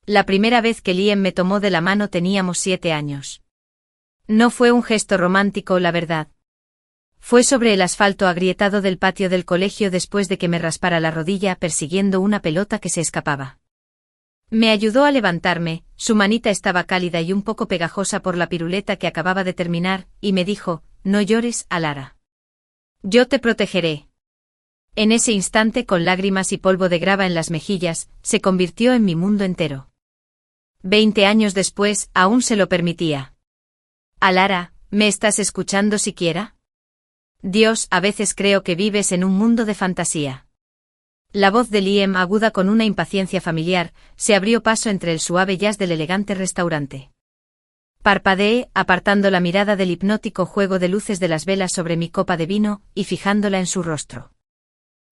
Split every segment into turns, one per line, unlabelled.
La primera vez que Liam me tomó de la mano teníamos 7 años. No fue un gesto romántico, la verdad. Fue sobre el asfalto agrietado del patio del colegio después de que me raspara la rodilla persiguiendo una pelota que se escapaba. Me ayudó a levantarme, su manita estaba cálida y un poco pegajosa por la piruleta que acababa de terminar, y me dijo, no llores, Alara. Yo te protegeré. En ese instante, con lágrimas y polvo de grava en las mejillas, se convirtió en mi mundo entero. 20 años después, aún se lo permitía. Alara, ¿me estás escuchando siquiera? Dios, a veces creo que vives en un mundo de fantasía. La voz de Liam, aguda con una impaciencia familiar, se abrió paso entre el suave jazz del elegante restaurante. Parpadeé, apartando la mirada del hipnótico juego de luces de las velas sobre mi copa de vino, y fijándola en su rostro.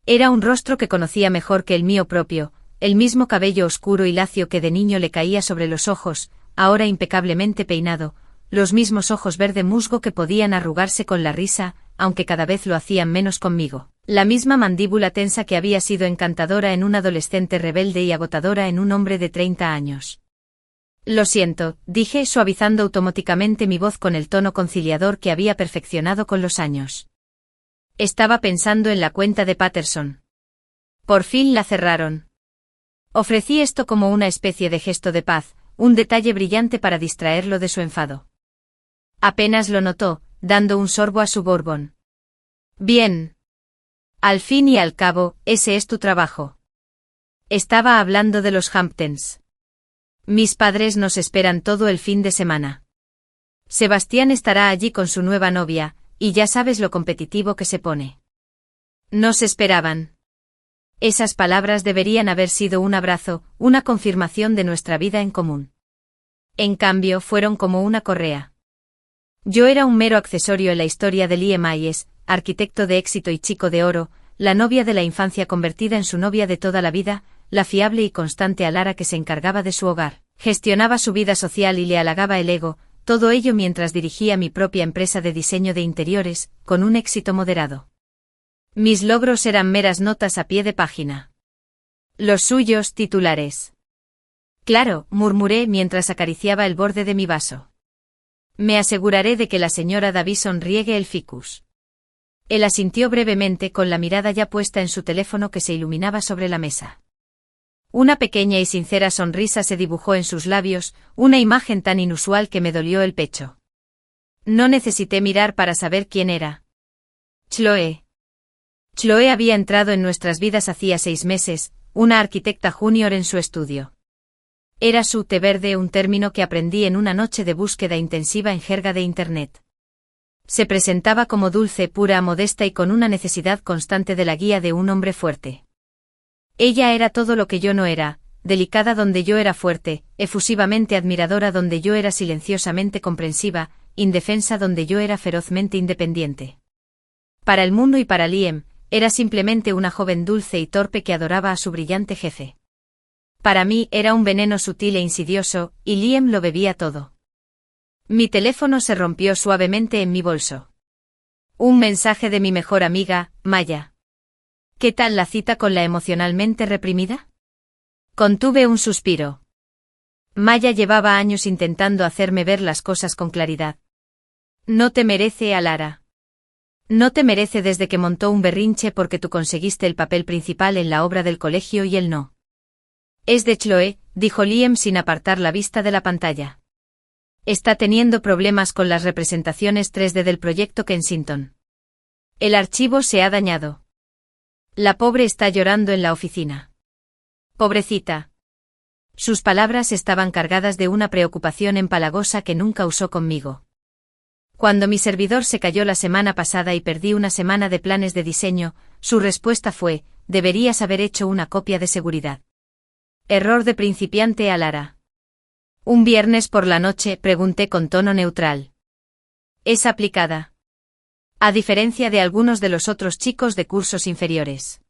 Era un rostro que conocía mejor que el mío propio, el mismo cabello oscuro y lacio que de niño le caía sobre los ojos, ahora impecablemente peinado, los mismos ojos verde musgo que podían arrugarse con la risa, aunque cada vez lo hacían menos conmigo. La misma mandíbula tensa que había sido encantadora en un adolescente rebelde y agotadora en un hombre de 30 años. Lo siento, dije, suavizando automáticamente mi voz con el tono conciliador que había perfeccionado con los años. Estaba pensando en la cuenta de Patterson. Por fin la cerraron. Ofrecí esto como una especie de gesto de paz, un detalle brillante para distraerlo de su enfado. Apenas lo notó, dando un sorbo a su bourbon. Bien. Al fin y al cabo, ese es tu trabajo. Estaba hablando de los Hamptons. Mis padres nos esperan todo el fin de semana. Sebastián estará allí con su nueva novia, y ya sabes lo competitivo que se pone. Nos esperaban. Esas palabras deberían haber sido un abrazo, una confirmación de nuestra vida en común. En cambio, fueron como una correa. Yo era un mero accesorio en la historia de Liam Hayes, arquitecto de éxito y chico de oro, la novia de la infancia convertida en su novia de toda la vida, la fiable y constante Alara que se encargaba de su hogar, gestionaba su vida social y le halagaba el ego, todo ello mientras dirigía mi propia empresa de diseño de interiores, con un éxito moderado. Mis logros eran meras notas a pie de página. Los suyos, titulares. Claro, murmuré mientras acariciaba el borde de mi vaso. Me aseguraré de que la señora Davison riegue el ficus. Él asintió brevemente con la mirada ya puesta en su teléfono que se iluminaba sobre la mesa. Una pequeña y sincera sonrisa se dibujó en sus labios, una imagen tan inusual que me dolió el pecho. No necesité mirar para saber quién era. Chloe. Chloe había entrado en nuestras vidas hacía 6 meses, una arquitecta junior en su estudio. Era su té verde, un término que aprendí en una noche de búsqueda intensiva en jerga de Internet. Se presentaba como dulce, pura, modesta y con una necesidad constante de la guía de un hombre fuerte. Ella era todo lo que yo no era, delicada donde yo era fuerte, efusivamente admiradora donde yo era silenciosamente comprensiva, indefensa donde yo era ferozmente independiente. Para el mundo y para Liam, era simplemente una joven dulce y torpe que adoraba a su brillante jefe. Para mí era un veneno sutil e insidioso, y Liam lo bebía todo. Mi teléfono se rompió suavemente en mi bolso. Un mensaje de mi mejor amiga, Maya. ¿Qué tal la cita con la emocionalmente reprimida? Contuve un suspiro. Maya llevaba años intentando hacerme ver las cosas con claridad. No te merece, Alara. No te merece desde que montó un berrinche porque tú conseguiste el papel principal en la obra del colegio y él no. Es de Chloe, dijo Liam sin apartar la vista de la pantalla. Está teniendo problemas con las representaciones 3D del proyecto Kensington. El archivo se ha dañado. La pobre está llorando en la oficina. Pobrecita. Sus palabras estaban cargadas de una preocupación empalagosa que nunca usó conmigo. Cuando mi servidor se cayó la semana pasada y perdí una semana de planes de diseño, su respuesta fue, deberías haber hecho una copia de seguridad. Error de principiante, Alara. Un viernes por la noche, pregunté con tono neutral. Es aplicada. A diferencia de algunos de los otros chicos de cursos inferiores.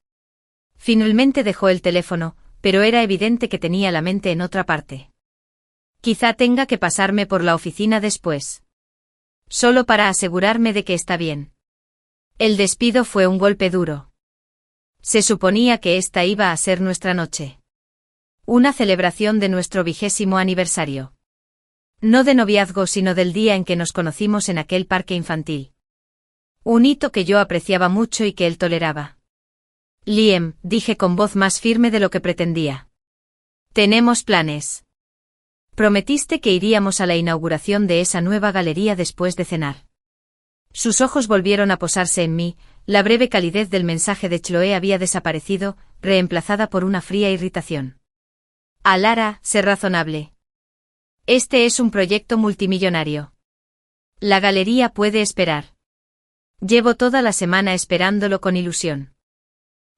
Finalmente dejó el teléfono, pero era evidente que tenía la mente en otra parte. Quizá tenga que pasarme por la oficina después. Solo para asegurarme de que está bien. El despido fue un golpe duro. Se suponía que esta iba a ser nuestra noche. Una celebración de nuestro 20º aniversario. No de noviazgo, sino del día en que nos conocimos en aquel parque infantil. Un hito que yo apreciaba mucho y que él toleraba. Liam, dije con voz más firme de lo que pretendía. Tenemos planes. Prometiste que iríamos a la inauguración de esa nueva galería después de cenar. Sus ojos volvieron a posarse en mí, la breve calidez del mensaje de Chloe había desaparecido, reemplazada por una fría irritación. Alara, sé razonable. Este es un proyecto multimillonario. La galería puede esperar. Llevo toda la semana esperándolo con ilusión.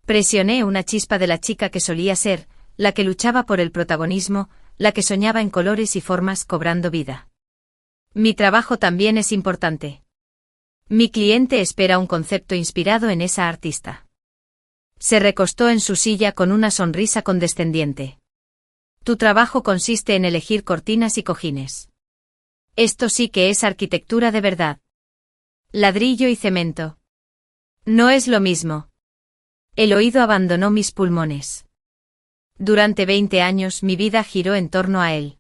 Presioné una chispa de la chica que solía ser, la que luchaba por el protagonismo, la que soñaba en colores y formas cobrando vida. Mi trabajo también es importante. Mi cliente espera un concepto inspirado en esa artista. Se recostó en su silla con una sonrisa condescendiente. Tu trabajo consiste en elegir cortinas y cojines. Esto sí que es arquitectura de verdad. Ladrillo y cemento. No es lo mismo. El oído abandonó mis pulmones. Durante 20 años mi vida giró en torno a él.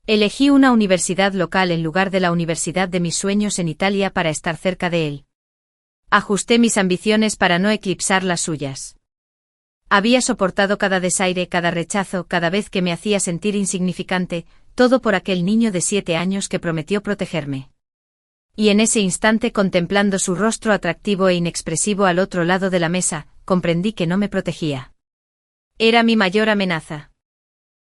Elegí una universidad local en lugar de la universidad de mis sueños en Italia para estar cerca de él. Ajusté mis ambiciones para no eclipsar las suyas. Había soportado cada desaire, cada rechazo, cada vez que me hacía sentir insignificante, todo por aquel niño de 7 años que prometió protegerme. Y en ese instante, contemplando su rostro atractivo e inexpresivo al otro lado de la mesa, comprendí que no me protegía. Era mi mayor amenaza.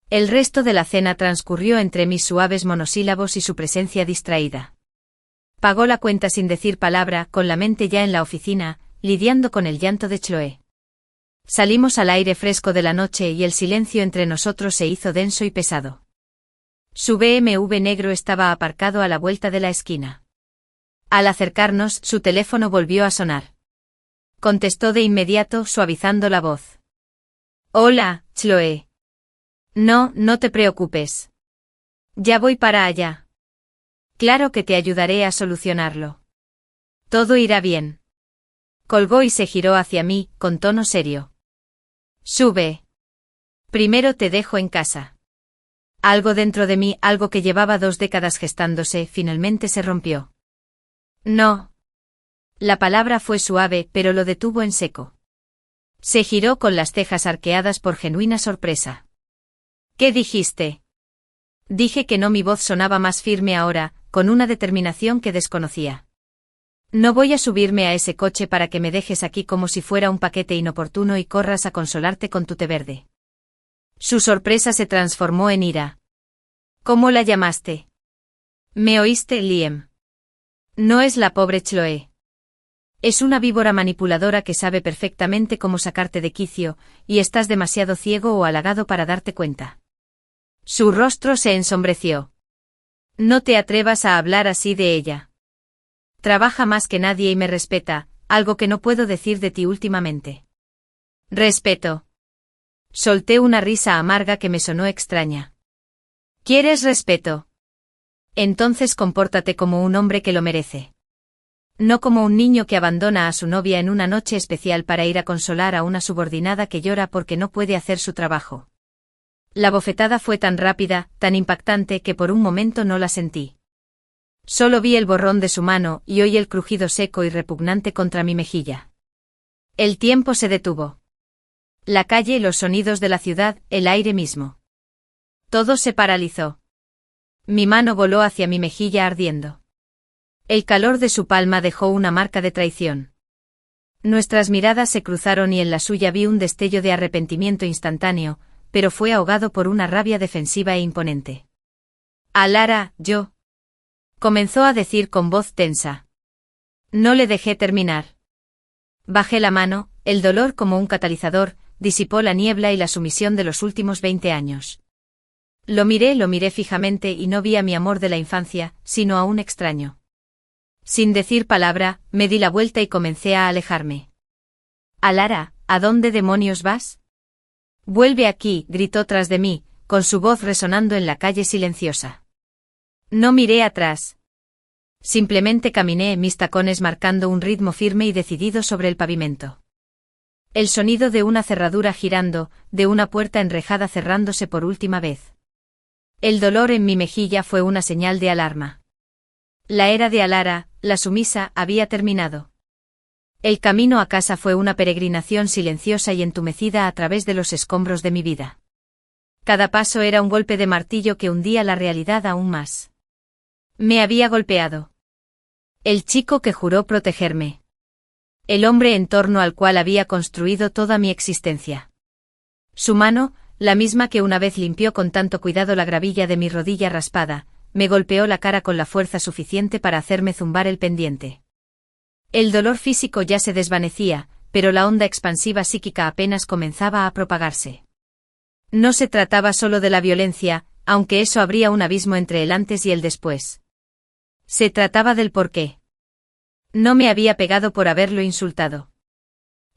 El resto de la cena transcurrió entre mis suaves monosílabos y su presencia distraída. Pagó la cuenta sin decir palabra, con la mente ya en la oficina, lidiando con el llanto de Chloe. Salimos al aire fresco de la noche y el silencio entre nosotros se hizo denso y pesado. Su BMW negro estaba aparcado a la vuelta de la esquina. Al acercarnos, su teléfono volvió a sonar. Contestó de inmediato, suavizando la voz. Hola, Chloe. No, no te preocupes. Ya voy para allá. Claro que te ayudaré a solucionarlo. Todo irá bien. Colgó y se giró hacia mí, con tono serio. Sube. Primero te dejo en casa. Algo dentro de mí, algo que llevaba 2 décadas gestándose, finalmente se rompió. No. La palabra fue suave, pero lo detuvo en seco. Se giró con las cejas arqueadas por genuina sorpresa. ¿Qué dijiste? Dije que no, mi voz sonaba más firme ahora, con una determinación que desconocía. No voy a subirme a ese coche para que me dejes aquí como si fuera un paquete inoportuno y corras a consolarte con tu té verde. Su sorpresa se transformó en ira. ¿Cómo la llamaste? ¿Me oíste, Liam? No es la pobre Chloe. Es una víbora manipuladora que sabe perfectamente cómo sacarte de quicio, y estás demasiado ciego o halagado para darte cuenta. Su rostro se ensombreció. No te atrevas a hablar así de ella. Trabaja más que nadie y me respeta, algo que no puedo decir de ti últimamente. Respeto. Solté una risa amarga que me sonó extraña. ¿Quieres respeto? Entonces compórtate como un hombre que lo merece. No como un niño que abandona a su novia en una noche especial para ir a consolar a una subordinada que llora porque no puede hacer su trabajo. La bofetada fue tan rápida, tan impactante que por un momento no la sentí. Solo vi el borrón de su mano y oí el crujido seco y repugnante contra mi mejilla. El tiempo se detuvo. La calle, los sonidos de la ciudad, el aire mismo. Todo se paralizó. Mi mano voló hacia mi mejilla ardiendo. El calor de su palma dejó una marca de traición. Nuestras miradas se cruzaron y en la suya vi un destello de arrepentimiento instantáneo, pero fue ahogado por una rabia defensiva e imponente. Alara, yo. Comenzó a decir con voz tensa. No le dejé terminar. Bajé la mano, el dolor como un catalizador, disipó la niebla y la sumisión de los últimos 20 años. Lo miré fijamente y no vi a mi amor de la infancia, sino a un extraño. Sin decir palabra, me di la vuelta y comencé a alejarme. Alara, ¿a dónde demonios vas? Vuelve aquí, gritó tras de mí, con su voz resonando en la calle silenciosa. No miré atrás. Simplemente caminé, mis tacones marcando un ritmo firme y decidido sobre el pavimento. El sonido de una cerradura girando, de una puerta enrejada cerrándose por última vez. El dolor en mi mejilla fue una señal de alarma. La era de Alara, la sumisa, había terminado. El camino a casa fue una peregrinación silenciosa y entumecida a través de los escombros de mi vida. Cada paso era un golpe de martillo que hundía la realidad aún más. Me había golpeado. El chico que juró protegerme. El hombre en torno al cual había construido toda mi existencia. Su mano, la misma que una vez limpió con tanto cuidado la gravilla de mi rodilla raspada, me golpeó la cara con la fuerza suficiente para hacerme zumbar el pendiente. El dolor físico ya se desvanecía, pero la onda expansiva psíquica apenas comenzaba a propagarse. No se trataba solo de la violencia, aunque eso abría un abismo entre el antes y el después. Se trataba del porqué. No me había pegado por haberlo insultado.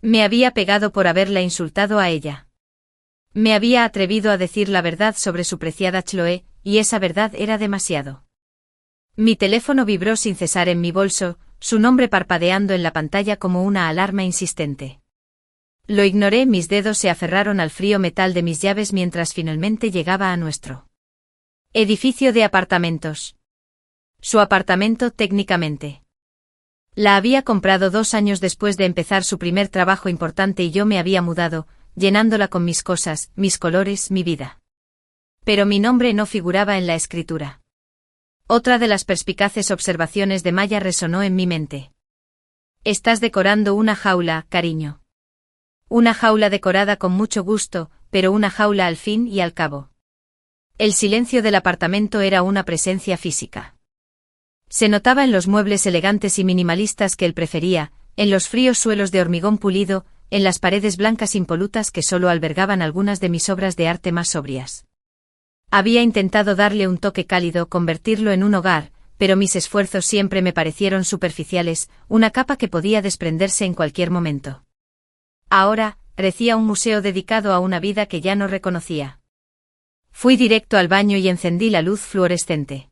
Me había pegado por haberla insultado a ella. Me había atrevido a decir la verdad sobre su preciada Chloe, y esa verdad era demasiado. Mi teléfono vibró sin cesar en mi bolso, su nombre parpadeando en la pantalla como una alarma insistente. Lo ignoré, mis dedos se aferraron al frío metal de mis llaves mientras finalmente llegaba a nuestro edificio de apartamentos. Su apartamento técnicamente. La había comprado 2 años después de empezar su primer trabajo importante y yo me había mudado, llenándola con mis cosas, mis colores, mi vida. Pero mi nombre no figuraba en la escritura. Otra de las perspicaces observaciones de Maya resonó en mi mente. Estás decorando una jaula, cariño. Una jaula decorada con mucho gusto, pero una jaula al fin y al cabo. El silencio del apartamento era una presencia física. Se notaba en los muebles elegantes y minimalistas que él prefería, en los fríos suelos de hormigón pulido, en las paredes blancas impolutas que solo albergaban algunas de mis obras de arte más sobrias. Había intentado darle un toque cálido, convertirlo en un hogar, pero mis esfuerzos siempre me parecieron superficiales, una capa que podía desprenderse en cualquier momento. Ahora, parecía un museo dedicado a una vida que ya no reconocía. Fui directo al baño y encendí la luz fluorescente.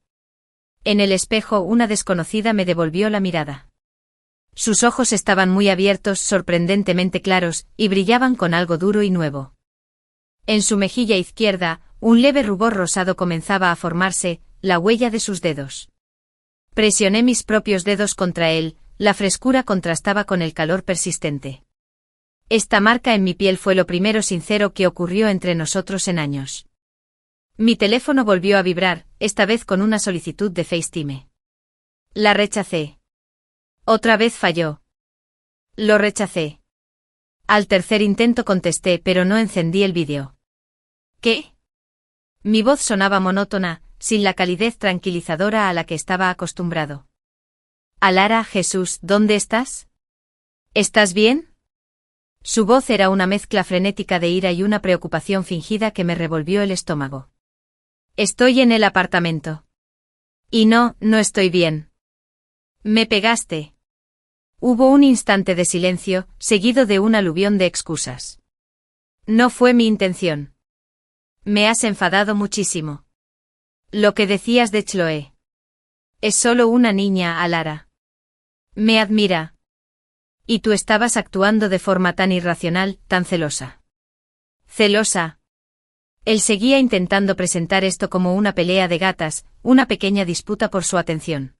En el espejo una desconocida me devolvió la mirada. Sus ojos estaban muy abiertos, sorprendentemente claros, y brillaban con algo duro y nuevo. En su mejilla izquierda, un leve rubor rosado comenzaba a formarse, la huella de sus dedos. Presioné mis propios dedos contra él, la frescura contrastaba con el calor persistente. Esta marca en mi piel fue lo primero sincero que ocurrió entre nosotros en años. Mi teléfono volvió a vibrar, esta vez con una solicitud de FaceTime. La rechacé. Otra vez falló. Lo rechacé. Al tercer intento contesté, pero no encendí el vídeo. ¿Qué? Mi voz sonaba monótona, sin la calidez tranquilizadora a la que estaba acostumbrado. Alara, Jesús, ¿dónde estás? ¿Estás bien? Su voz era una mezcla frenética de ira y una preocupación fingida que me revolvió el estómago. Estoy en el apartamento. Y no estoy bien. Me pegaste. Hubo un instante de silencio, seguido de un aluvión de excusas. No fue mi intención. Me has enfadado muchísimo. Lo que decías de Chloe. Es solo una niña, Alara. Me admira. Y tú estabas actuando de forma tan irracional, tan celosa. ¿Celosa? Él seguía intentando presentar esto como una pelea de gatas, una pequeña disputa por su atención.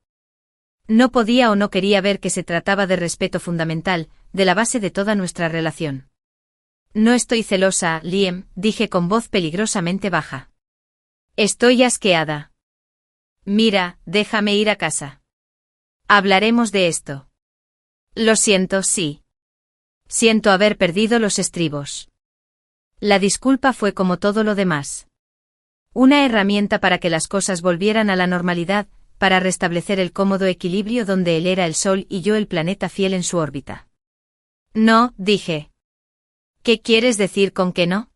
No podía o no quería ver que se trataba de respeto fundamental, de la base de toda nuestra relación. No estoy celosa, Liam, dije con voz peligrosamente baja. Estoy asqueada. Mira, déjame ir a casa. Hablaremos de esto. Lo siento, sí. Siento haber perdido los estribos. La disculpa fue como todo lo demás. Una herramienta para que las cosas volvieran a la normalidad, para restablecer el cómodo equilibrio donde él era el sol y yo el planeta fiel en su órbita. No, dije. ¿Qué quieres decir con que no?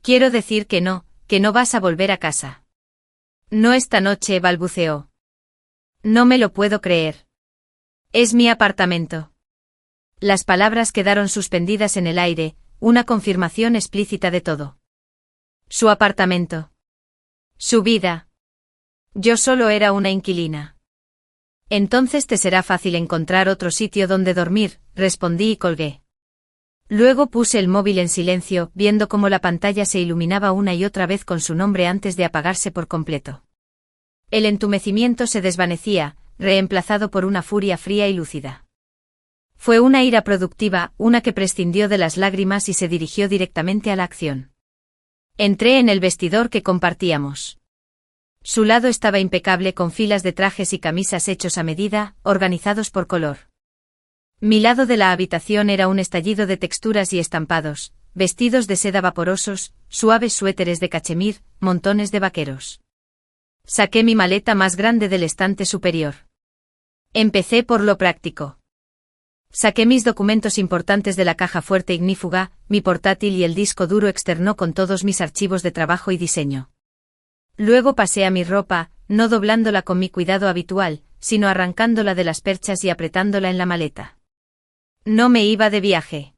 Quiero decir que no vas a volver a casa. No esta noche, balbuceó. No me lo puedo creer. Es mi apartamento. Las palabras quedaron suspendidas en el aire, una confirmación explícita de todo. Su apartamento. Su vida. Yo solo era una inquilina. Entonces te será fácil encontrar otro sitio donde dormir, respondí y colgué. Luego puse el móvil en silencio, viendo cómo la pantalla se iluminaba una y otra vez con su nombre antes de apagarse por completo. El entumecimiento se desvanecía, reemplazado por una furia fría y lúcida. Fue una ira productiva, una que prescindió de las lágrimas y se dirigió directamente a la acción. Entré en el vestidor que compartíamos. Su lado estaba impecable con filas de trajes y camisas hechos a medida, organizados por color. Mi lado de la habitación era un estallido de texturas y estampados, vestidos de seda vaporosos, suaves suéteres de cachemir, montones de vaqueros. Saqué mi maleta más grande del estante superior. Empecé por lo práctico. Saqué mis documentos importantes de la caja fuerte ignífuga, mi portátil y el disco duro externo con todos mis archivos de trabajo y diseño. Luego pasé a mi ropa, no doblándola con mi cuidado habitual, sino arrancándola de las perchas y apretándola en la maleta. No me iba de viaje.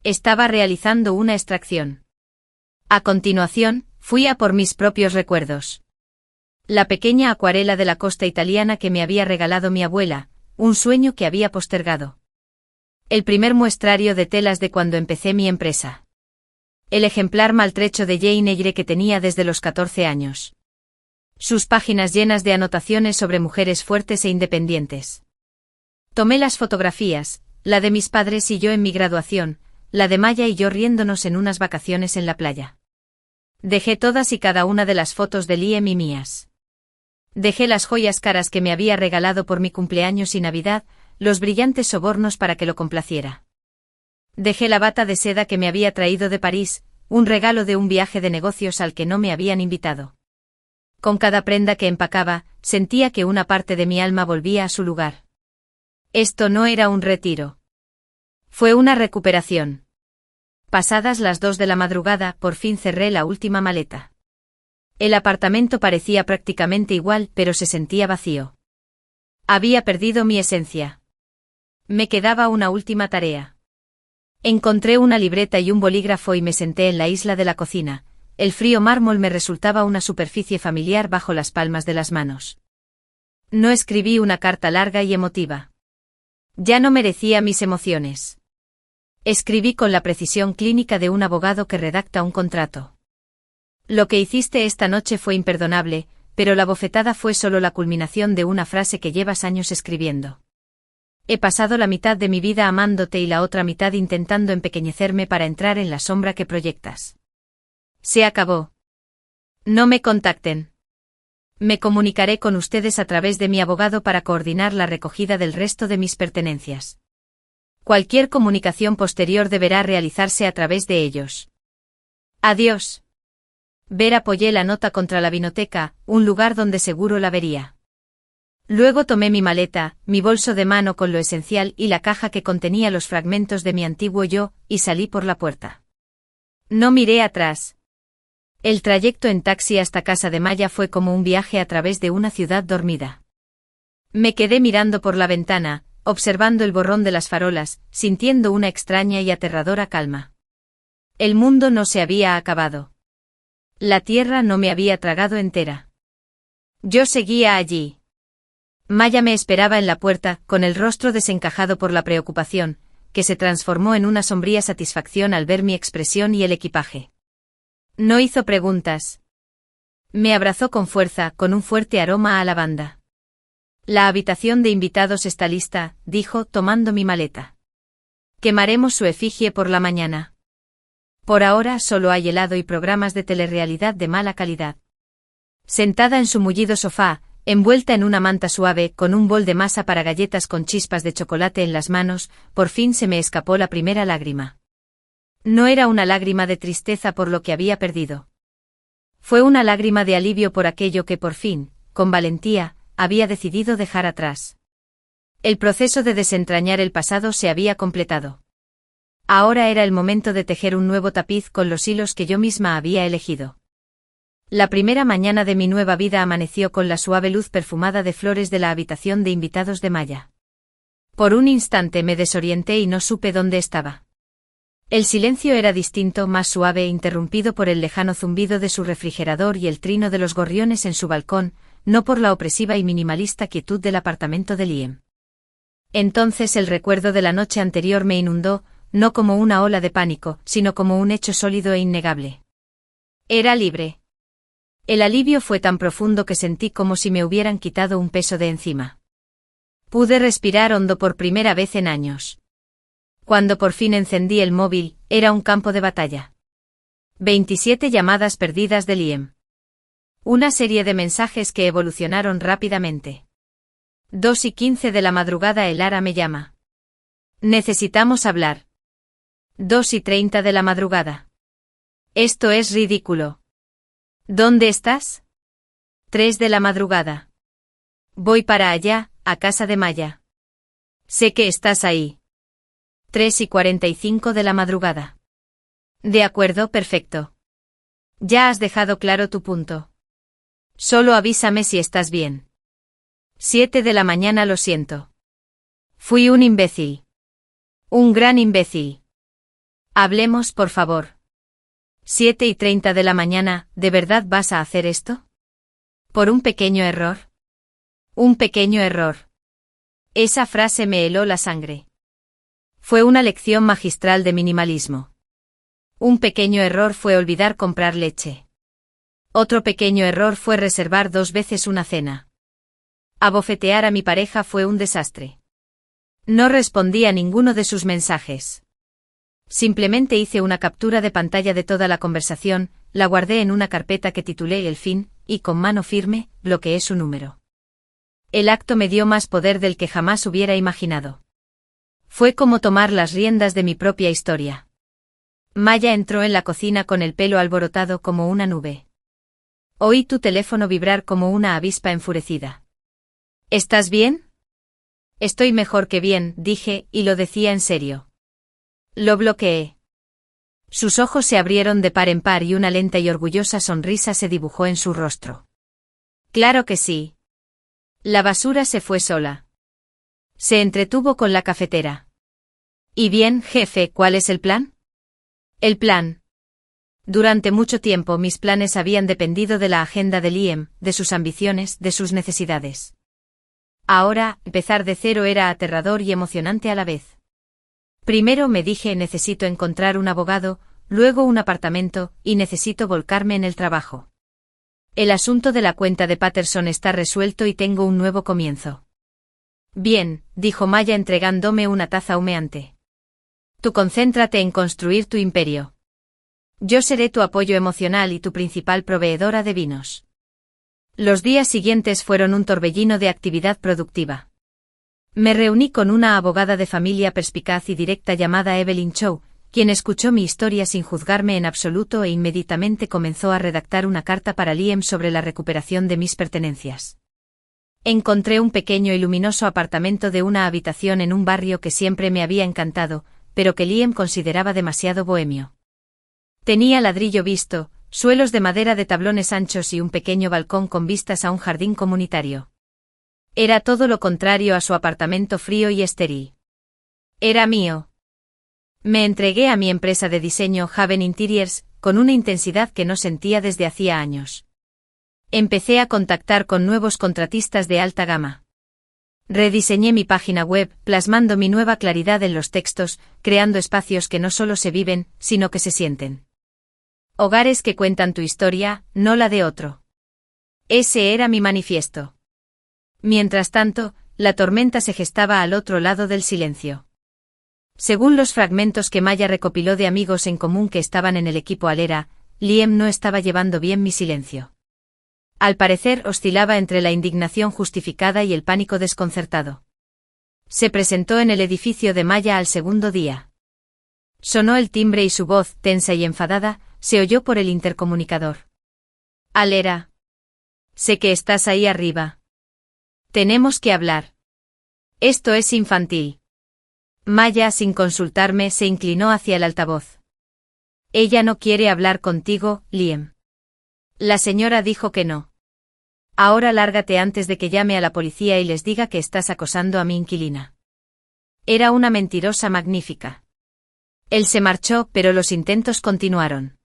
Estaba realizando una extracción. A continuación, fui a por mis propios recuerdos. La pequeña acuarela de la costa italiana que me había regalado mi abuela, un sueño que había postergado. El primer muestrario de telas de cuando empecé mi empresa. El ejemplar maltrecho de Jane Eyre que tenía desde los 14 años. Sus páginas llenas de anotaciones sobre mujeres fuertes e independientes. Tomé las fotografías, la de mis padres y yo en mi graduación, la de Maya y yo riéndonos en unas vacaciones en la playa. Dejé todas y cada una de las fotos de Liam y mías. Dejé las joyas caras que me había regalado por mi cumpleaños y Navidad, los brillantes sobornos para que lo complaciera. Dejé la bata de seda que me había traído de París, un regalo de un viaje de negocios al que no me habían invitado. Con cada prenda que empacaba, sentía que una parte de mi alma volvía a su lugar. Esto no era un retiro. Fue una recuperación. Pasadas las 2 de la madrugada, por fin cerré la última maleta. El apartamento parecía prácticamente igual, pero se sentía vacío. Había perdido mi esencia. Me quedaba una última tarea. Encontré una libreta y un bolígrafo y me senté en la isla de la cocina. El frío mármol me resultaba una superficie familiar bajo las palmas de las manos. No escribí una carta larga y emotiva. Ya no merecía mis emociones. Escribí con la precisión clínica de un abogado que redacta un contrato. Lo que hiciste esta noche fue imperdonable, pero la bofetada fue solo la culminación de una frase que llevas años escribiendo. He pasado la mitad de mi vida amándote y la otra mitad intentando empequeñecerme para entrar en la sombra que proyectas. Se acabó. No me contacten. Me comunicaré con ustedes a través de mi abogado para coordinar la recogida del resto de mis pertenencias. Cualquier comunicación posterior deberá realizarse a través de ellos. Adiós. Ver apoyé la nota contra la vinoteca, un lugar donde seguro la vería. Luego tomé mi maleta, mi bolso de mano con lo esencial y la caja que contenía los fragmentos de mi antiguo yo, y salí por la puerta. No miré atrás. El trayecto en taxi hasta casa de Maya fue como un viaje a través de una ciudad dormida. Me quedé mirando por la ventana, observando el borrón de las farolas, sintiendo una extraña y aterradora calma. El mundo no se había acabado. La tierra no me había tragado entera. Yo seguía allí. Maya me esperaba en la puerta, con el rostro desencajado por la preocupación, que se transformó en una sombría satisfacción al ver mi expresión y el equipaje. No hizo preguntas. Me abrazó con fuerza, con un fuerte aroma a lavanda. La habitación de invitados está lista, dijo, tomando mi maleta. Quemaremos su efigie por la mañana. Por ahora solo hay helado y programas de telerrealidad de mala calidad. Sentada en su mullido sofá, envuelta en una manta suave, con un bol de masa para galletas con chispas de chocolate en las manos, por fin se me escapó la primera lágrima. No era una lágrima de tristeza por lo que había perdido. Fue una lágrima de alivio por aquello que por fin, con valentía, había decidido dejar atrás. El proceso de desentrañar el pasado se había completado. Ahora era el momento de tejer un nuevo tapiz con los hilos que yo misma había elegido. La primera mañana de mi nueva vida amaneció con la suave luz perfumada de flores de la habitación de invitados de Maya. Por un instante me desorienté y no supe dónde estaba. El silencio era distinto, más suave, interrumpido por el lejano zumbido de su refrigerador y el trino de los gorriones en su balcón, no por la opresiva y minimalista quietud del apartamento de Liam. Entonces el recuerdo de la noche anterior me inundó, no como una ola de pánico, sino como un hecho sólido e innegable. Era libre. El alivio fue tan profundo que sentí como si me hubieran quitado un peso de encima. Pude respirar hondo por primera vez en años. Cuando por fin encendí el móvil, era un campo de batalla. 27 llamadas perdidas de Liam. Una serie de mensajes que evolucionaron rápidamente. 2:15 de la madrugada Elara me llama. Necesitamos hablar. 2:30 de la madrugada. Esto es ridículo. ¿Dónde estás? 3 de la madrugada. Voy para allá, a casa de Maya. Sé que estás ahí. 3:45 de la madrugada. De acuerdo, perfecto. Ya has dejado claro tu punto. Solo avísame si estás bien. 7 de la mañana, lo siento. Fui un imbécil. Un gran imbécil. Hablemos, por favor. 7:30 de la mañana, ¿de verdad vas a hacer esto? ¿Por un pequeño error? Un pequeño error. Esa frase me heló la sangre. Fue una lección magistral de minimalismo. Un pequeño error fue olvidar comprar leche. Otro pequeño error fue reservar 2 veces una cena. Abofetear a mi pareja fue un desastre. No respondí a ninguno de sus mensajes. Simplemente hice una captura de pantalla de toda la conversación, la guardé en una carpeta que titulé El fin, y con mano firme, bloqueé su número. El acto me dio más poder del que jamás hubiera imaginado. Fue como tomar las riendas de mi propia historia. Maya entró en la cocina con el pelo alborotado como una nube. Oí tu teléfono vibrar como una avispa enfurecida. ¿Estás bien? Estoy mejor que bien, dije, y lo decía en serio. Lo bloqueé. Sus ojos se abrieron de par en par y una lenta y orgullosa sonrisa se dibujó en su rostro. Claro que sí. La basura se fue sola. Se entretuvo con la cafetera. Y bien, jefe, ¿cuál es el plan? El plan. Durante mucho tiempo mis planes habían dependido de la agenda de Liam, de sus ambiciones, de sus necesidades. Ahora, empezar de cero era aterrador y emocionante a la vez. Primero me dije necesito encontrar un abogado, luego un apartamento, y necesito volcarme en el trabajo. El asunto de la cuenta de Patterson está resuelto y tengo un nuevo comienzo. Bien, dijo Maya entregándome una taza humeante. Tú concéntrate en construir tu imperio. Yo seré tu apoyo emocional y tu principal proveedora de vinos. Los días siguientes fueron un torbellino de actividad productiva. Me reuní con una abogada de familia perspicaz y directa llamada Evelyn Chow, quien escuchó mi historia sin juzgarme en absoluto e inmediatamente comenzó a redactar una carta para Liam sobre la recuperación de mis pertenencias. Encontré un pequeño y luminoso apartamento de una habitación en un barrio que siempre me había encantado, pero que Liam consideraba demasiado bohemio. Tenía ladrillo visto, suelos de madera de tablones anchos y un pequeño balcón con vistas a un jardín comunitario. Era todo lo contrario a su apartamento frío y estéril. Era mío. Me entregué a mi empresa de diseño Haven Interiors, con una intensidad que no sentía desde hacía años. Empecé a contactar con nuevos contratistas de alta gama. Rediseñé mi página web, plasmando mi nueva claridad en los textos, creando espacios que no solo se viven, sino que se sienten. Hogares que cuentan tu historia, no la de otro. Ese era mi manifiesto. Mientras tanto, la tormenta se gestaba al otro lado del silencio. Según los fragmentos que Maya recopiló de amigos en común que estaban en el equipo Alera, Liam no estaba llevando bien mi silencio. Al parecer oscilaba entre la indignación justificada y el pánico desconcertado. Se presentó en el edificio de Maya al segundo día. Sonó el timbre y su voz, tensa y enfadada, se oyó por el intercomunicador. Alera. Sé que estás ahí arriba. Tenemos que hablar. Esto es infantil. Maya, sin consultarme, se inclinó hacia el altavoz. Ella no quiere hablar contigo, Liam. La señora dijo que no. Ahora lárgate antes de que llame a la policía y les diga que estás acosando a mi inquilina. Era una mentirosa magnífica. Él se marchó, pero los intentos continuaron.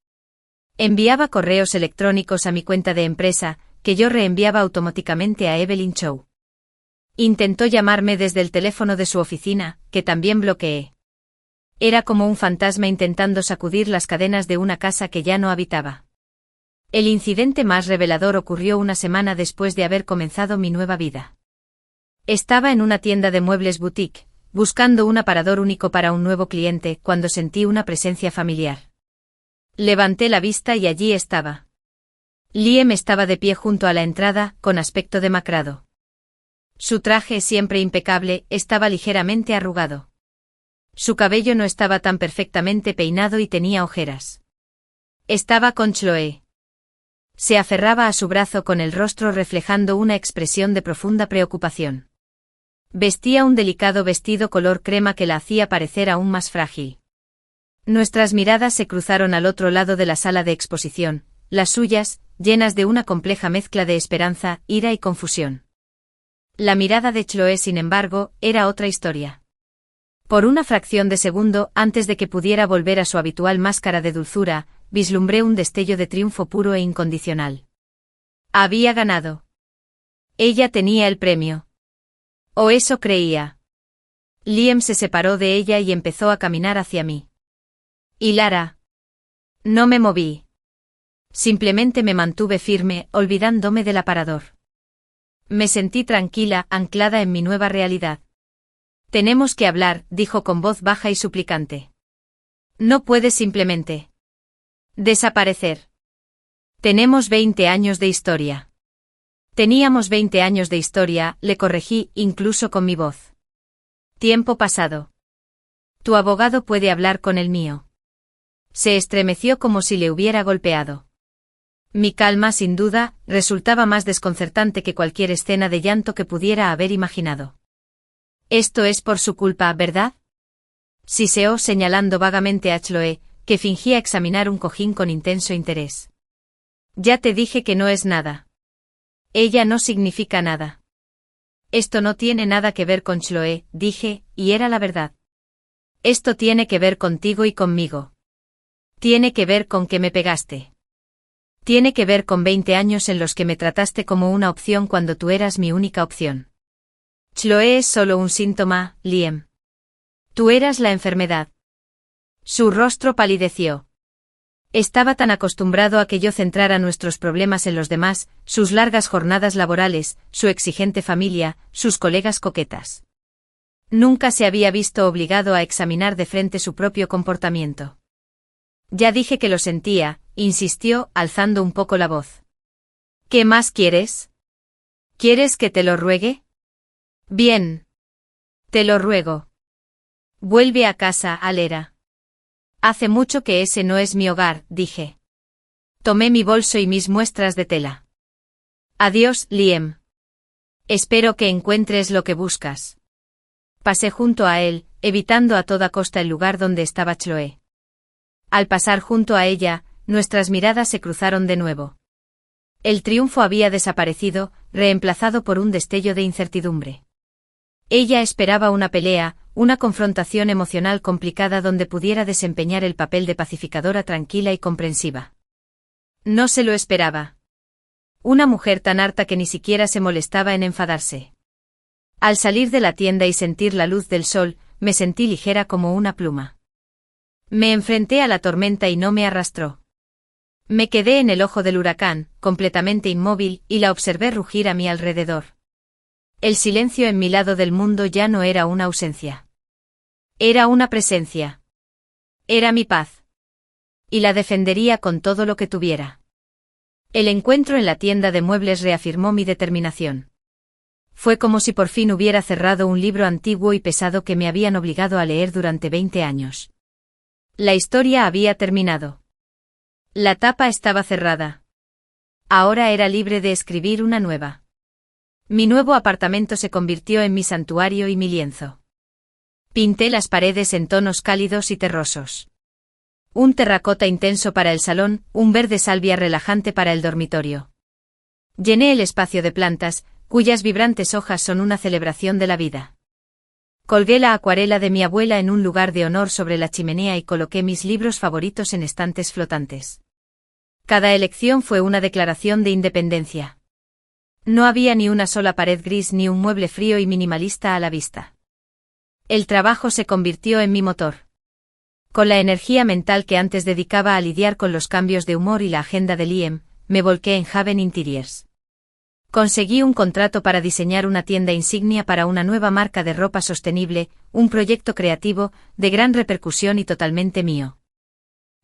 Enviaba correos electrónicos a mi cuenta de empresa, que yo reenviaba automáticamente a Evelyn Chow. Intentó llamarme desde el teléfono de su oficina, que también bloqueé. Era como un fantasma intentando sacudir las cadenas de una casa que ya no habitaba. El incidente más revelador ocurrió una semana después de haber comenzado mi nueva vida. Estaba en una tienda de muebles boutique, buscando un aparador único para un nuevo cliente, cuando sentí una presencia familiar. Levanté la vista y allí estaba. Liam estaba de pie junto a la entrada, con aspecto demacrado. Su traje, siempre impecable, estaba ligeramente arrugado. Su cabello no estaba tan perfectamente peinado y tenía ojeras. Estaba con Chloe. Se aferraba a su brazo con el rostro reflejando una expresión de profunda preocupación. Vestía un delicado vestido color crema que la hacía parecer aún más frágil. Nuestras miradas se cruzaron al otro lado de la sala de exposición, las suyas, llenas de una compleja mezcla de esperanza, ira y confusión. La mirada de Chloe, sin embargo, era otra historia. Por una fracción de segundo, antes de que pudiera volver a su habitual máscara de dulzura, vislumbré un destello de triunfo puro e incondicional. Había ganado. Ella tenía el premio. O eso creía. Liam se separó de ella y empezó a caminar hacia mí. ¿Y Lara? No me moví. Simplemente me mantuve firme, olvidándome del aparador. Me sentí tranquila, anclada en mi nueva realidad. Tenemos que hablar, dijo con voz baja y suplicante. No puedes simplemente desaparecer. Tenemos 20 años de historia. Teníamos 20 años de historia, le corregí, incluso con mi voz. Tiempo pasado. Tu abogado puede hablar con el mío. Se estremeció como si le hubiera golpeado. Mi calma, sin duda, resultaba más desconcertante que cualquier escena de llanto que pudiera haber imaginado. Esto es por su culpa, ¿verdad? Siseó señalando vagamente a Chloe, que fingía examinar un cojín con intenso interés. Ya te dije que no es nada. Ella no significa nada. Esto no tiene nada que ver con Chloe, dije, y era la verdad. Esto tiene que ver contigo y conmigo. Tiene que ver con que me pegaste. Tiene que ver con 20 años en los que me trataste como una opción cuando tú eras mi única opción. Chloe es solo un síntoma, Liam. Tú eras la enfermedad. Su rostro palideció. Estaba tan acostumbrado a que yo centrara nuestros problemas en los demás, sus largas jornadas laborales, su exigente familia, sus colegas coquetas. Nunca se había visto obligado a examinar de frente su propio comportamiento. Ya dije que lo sentía, insistió, alzando un poco la voz. ¿Qué más quieres? ¿Quieres que te lo ruegue? Bien. Te lo ruego. Vuelve a casa, Alera. Hace mucho que ese no es mi hogar, dije. Tomé mi bolso y mis muestras de tela. Adiós, Liam. Espero que encuentres lo que buscas. Pasé junto a él, evitando a toda costa el lugar donde estaba Chloe. Al pasar junto a ella, nuestras miradas se cruzaron de nuevo. El triunfo había desaparecido, reemplazado por un destello de incertidumbre. Ella esperaba una pelea, una confrontación emocional complicada donde pudiera desempeñar el papel de pacificadora tranquila y comprensiva. No se lo esperaba. Una mujer tan harta que ni siquiera se molestaba en enfadarse. Al salir de la tienda y sentir la luz del sol, me sentí ligera como una pluma. Me enfrenté a la tormenta y no me arrastró. Me quedé en el ojo del huracán, completamente inmóvil, y la observé rugir a mi alrededor. El silencio en mi lado del mundo ya no era una ausencia. Era una presencia. Era mi paz. Y la defendería con todo lo que tuviera. El encuentro en la tienda de muebles reafirmó mi determinación. Fue como si por fin hubiera cerrado un libro antiguo y pesado que me habían obligado a leer durante 20 años. La historia había terminado. La tapa estaba cerrada. Ahora era libre de escribir una nueva. Mi nuevo apartamento se convirtió en mi santuario y mi lienzo. Pinté las paredes en tonos cálidos y terrosos. Un terracota intenso para el salón, un verde salvia relajante para el dormitorio. Llené el espacio de plantas, cuyas vibrantes hojas son una celebración de la vida. Colgué la acuarela de mi abuela en un lugar de honor sobre la chimenea y coloqué mis libros favoritos en estantes flotantes. Cada elección fue una declaración de independencia. No había ni una sola pared gris ni un mueble frío y minimalista a la vista. El trabajo se convirtió en mi motor. Con la energía mental que antes dedicaba a lidiar con los cambios de humor y la agenda de Liam, me volqué en Haven Interiors. Conseguí un contrato para diseñar una tienda insignia para una nueva marca de ropa sostenible, un proyecto creativo, de gran repercusión y totalmente mío.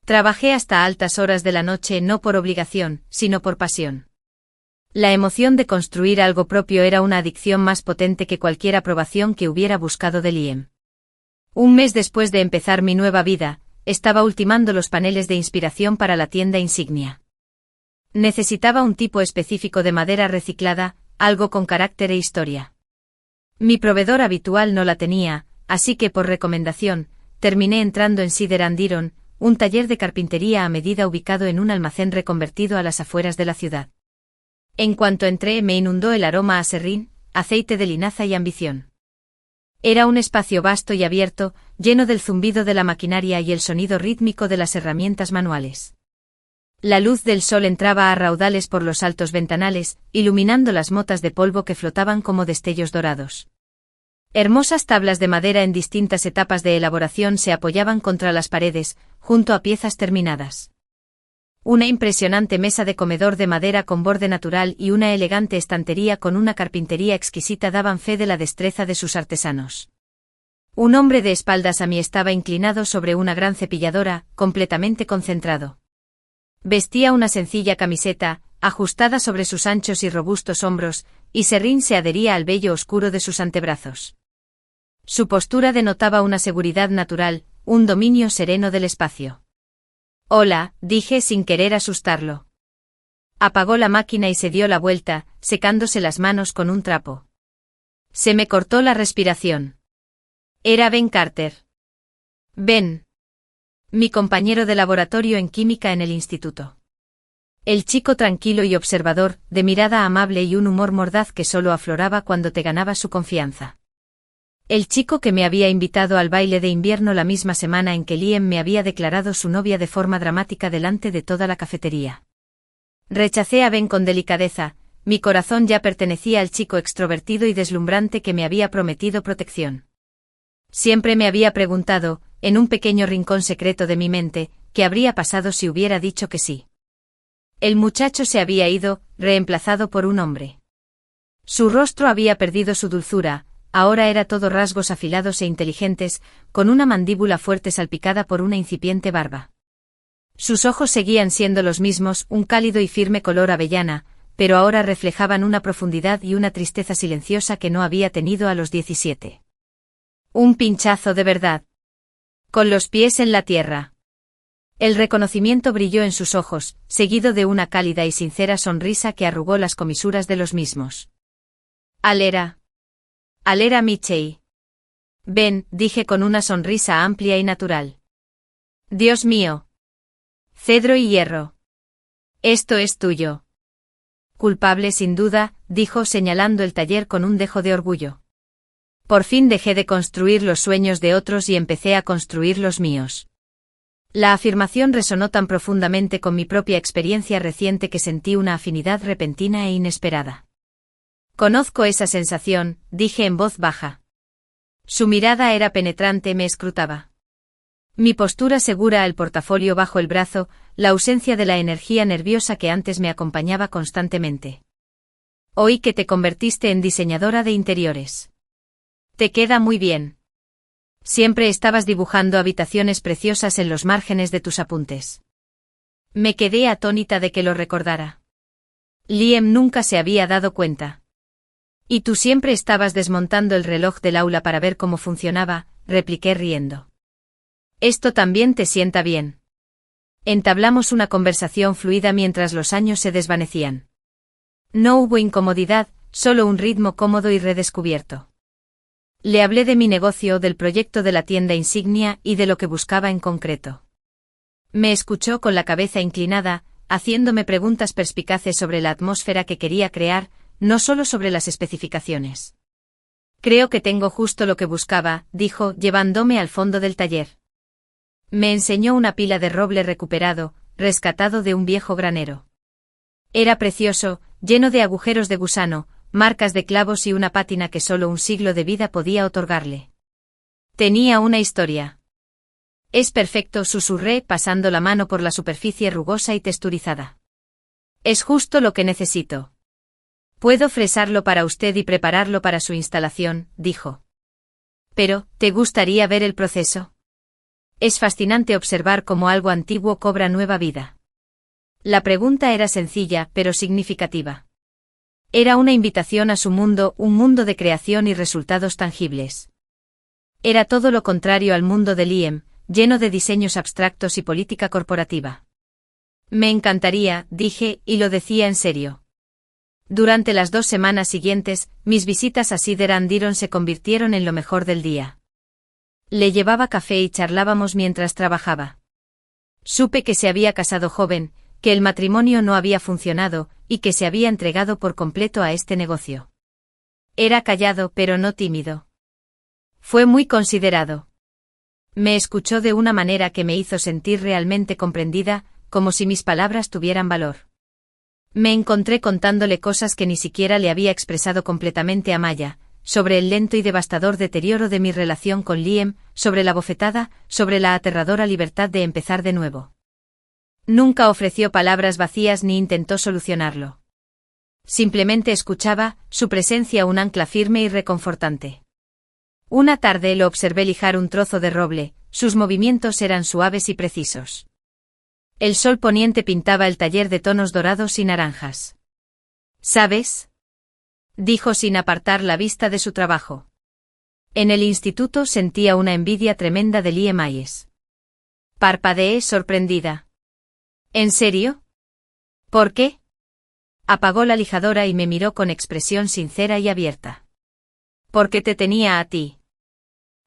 Trabajé hasta altas horas de la noche no por obligación, sino por pasión. La emoción de construir algo propio era una adicción más potente que cualquier aprobación que hubiera buscado de Liam. Un mes después de empezar mi nueva vida, estaba ultimando los paneles de inspiración para la tienda insignia. Necesitaba un tipo específico de madera reciclada, algo con carácter e historia. Mi proveedor habitual no la tenía, así que por recomendación, terminé entrando en Cedar and Iron, un taller de carpintería a medida ubicado en un almacén reconvertido a las afueras de la ciudad. En cuanto entré me inundó el aroma a serrín, aceite de linaza y ambición. Era un espacio vasto y abierto, lleno del zumbido de la maquinaria y el sonido rítmico de las herramientas manuales. La luz del sol entraba a raudales por los altos ventanales, iluminando las motas de polvo que flotaban como destellos dorados. Hermosas tablas de madera en distintas etapas de elaboración se apoyaban contra las paredes, junto a piezas terminadas. Una impresionante mesa de comedor de madera con borde natural y una elegante estantería con una carpintería exquisita daban fe de la destreza de sus artesanos. Un hombre de espaldas a mí estaba inclinado sobre una gran cepilladora, completamente concentrado. Vestía una sencilla camiseta, ajustada sobre sus anchos y robustos hombros, y serrín se adhería al vello oscuro de sus antebrazos. Su postura denotaba una seguridad natural, un dominio sereno del espacio. «Hola», dije sin querer asustarlo. Apagó la máquina y se dio la vuelta, secándose las manos con un trapo. Se me cortó la respiración. Era Ben Carter. Ben. Mi compañero de laboratorio en química en el instituto. El chico tranquilo y observador, de mirada amable y un humor mordaz que solo afloraba cuando te ganaba su confianza. El chico que me había invitado al baile de invierno la misma semana en que Liam me había declarado su novia de forma dramática delante de toda la cafetería. Rechacé a Ben con delicadeza, mi corazón ya pertenecía al chico extrovertido y deslumbrante que me había prometido protección. Siempre me había preguntado, en un pequeño rincón secreto de mi mente, qué habría pasado si hubiera dicho que sí. El muchacho se había ido, reemplazado por un hombre. Su rostro había perdido su dulzura, ahora era todo rasgos afilados e inteligentes, con una mandíbula fuerte salpicada por una incipiente barba. Sus ojos seguían siendo los mismos, un cálido y firme color avellana, pero ahora reflejaban una profundidad y una tristeza silenciosa que no había tenido a los 17. Un pinchazo de verdad. Con los pies en la tierra. El reconocimiento brilló en sus ojos, seguido de una cálida y sincera sonrisa que arrugó las comisuras de los mismos. Alera Michei. Ben, dije con una sonrisa amplia y natural. Dios mío. Cedro y hierro. Esto es tuyo. Culpable sin duda, dijo señalando el taller con un dejo de orgullo. Por fin dejé de construir los sueños de otros y empecé a construir los míos. La afirmación resonó tan profundamente con mi propia experiencia reciente que sentí una afinidad repentina e inesperada. Conozco esa sensación, dije en voz baja. Su mirada era penetrante, me escrutaba. Mi postura segura, el portafolio bajo el brazo, la ausencia de la energía nerviosa que antes me acompañaba constantemente. Oí que te convertiste en diseñadora de interiores. Te queda muy bien. Siempre estabas dibujando habitaciones preciosas en los márgenes de tus apuntes. Me quedé atónita de que lo recordara. Liam nunca se había dado cuenta. Y tú siempre estabas desmontando el reloj del aula para ver cómo funcionaba, repliqué riendo. Esto también te sienta bien. Entablamos una conversación fluida mientras los años se desvanecían. No hubo incomodidad, solo un ritmo cómodo y redescubierto. Le hablé de mi negocio, del proyecto de la tienda insignia y de lo que buscaba en concreto. Me escuchó con la cabeza inclinada, haciéndome preguntas perspicaces sobre la atmósfera que quería crear, no solo sobre las especificaciones. Creo que tengo justo lo que buscaba, dijo, llevándome al fondo del taller. Me enseñó una pila de roble recuperado, rescatado de un viejo granero. Era precioso, lleno de agujeros de gusano, marcas de clavos y una pátina que solo un siglo de vida podía otorgarle. Tenía una historia. Es perfecto, susurré, pasando la mano por la superficie rugosa y texturizada. Es justo lo que necesito. Puedo fresarlo para usted y prepararlo para su instalación, dijo. Pero, ¿te gustaría ver el proceso? Es fascinante observar cómo algo antiguo cobra nueva vida. La pregunta era sencilla, pero significativa. Era una invitación a su mundo, un mundo de creación y resultados tangibles. Era todo lo contrario al mundo de Liam, lleno de diseños abstractos y política corporativa. Me encantaría, dije, y lo decía en serio. Durante las 2 semanas siguientes, mis visitas a Cider and Iron se convirtieron en lo mejor del día. Le llevaba café y charlábamos mientras trabajaba. Supe que se había casado joven, que el matrimonio no había funcionado, y que se había entregado por completo a este negocio. Era callado pero no tímido. Fue muy considerado. Me escuchó de una manera que me hizo sentir realmente comprendida, como si mis palabras tuvieran valor. Me encontré contándole cosas que ni siquiera le había expresado completamente a Maya, sobre el lento y devastador deterioro de mi relación con Liam, sobre la bofetada, sobre la aterradora libertad de empezar de nuevo. Nunca ofreció palabras vacías ni intentó solucionarlo. Simplemente escuchaba, su presencia un ancla firme y reconfortante. Una tarde lo observé lijar un trozo de roble, sus movimientos eran suaves y precisos. El sol poniente pintaba el taller de tonos dorados y naranjas. ¿Sabes?, dijo sin apartar la vista de su trabajo. En el instituto sentía una envidia tremenda de Liam Hayes. Parpadeé sorprendida. ¿En serio? ¿Por qué? Apagó la lijadora y me miró con expresión sincera y abierta. Porque te tenía a ti.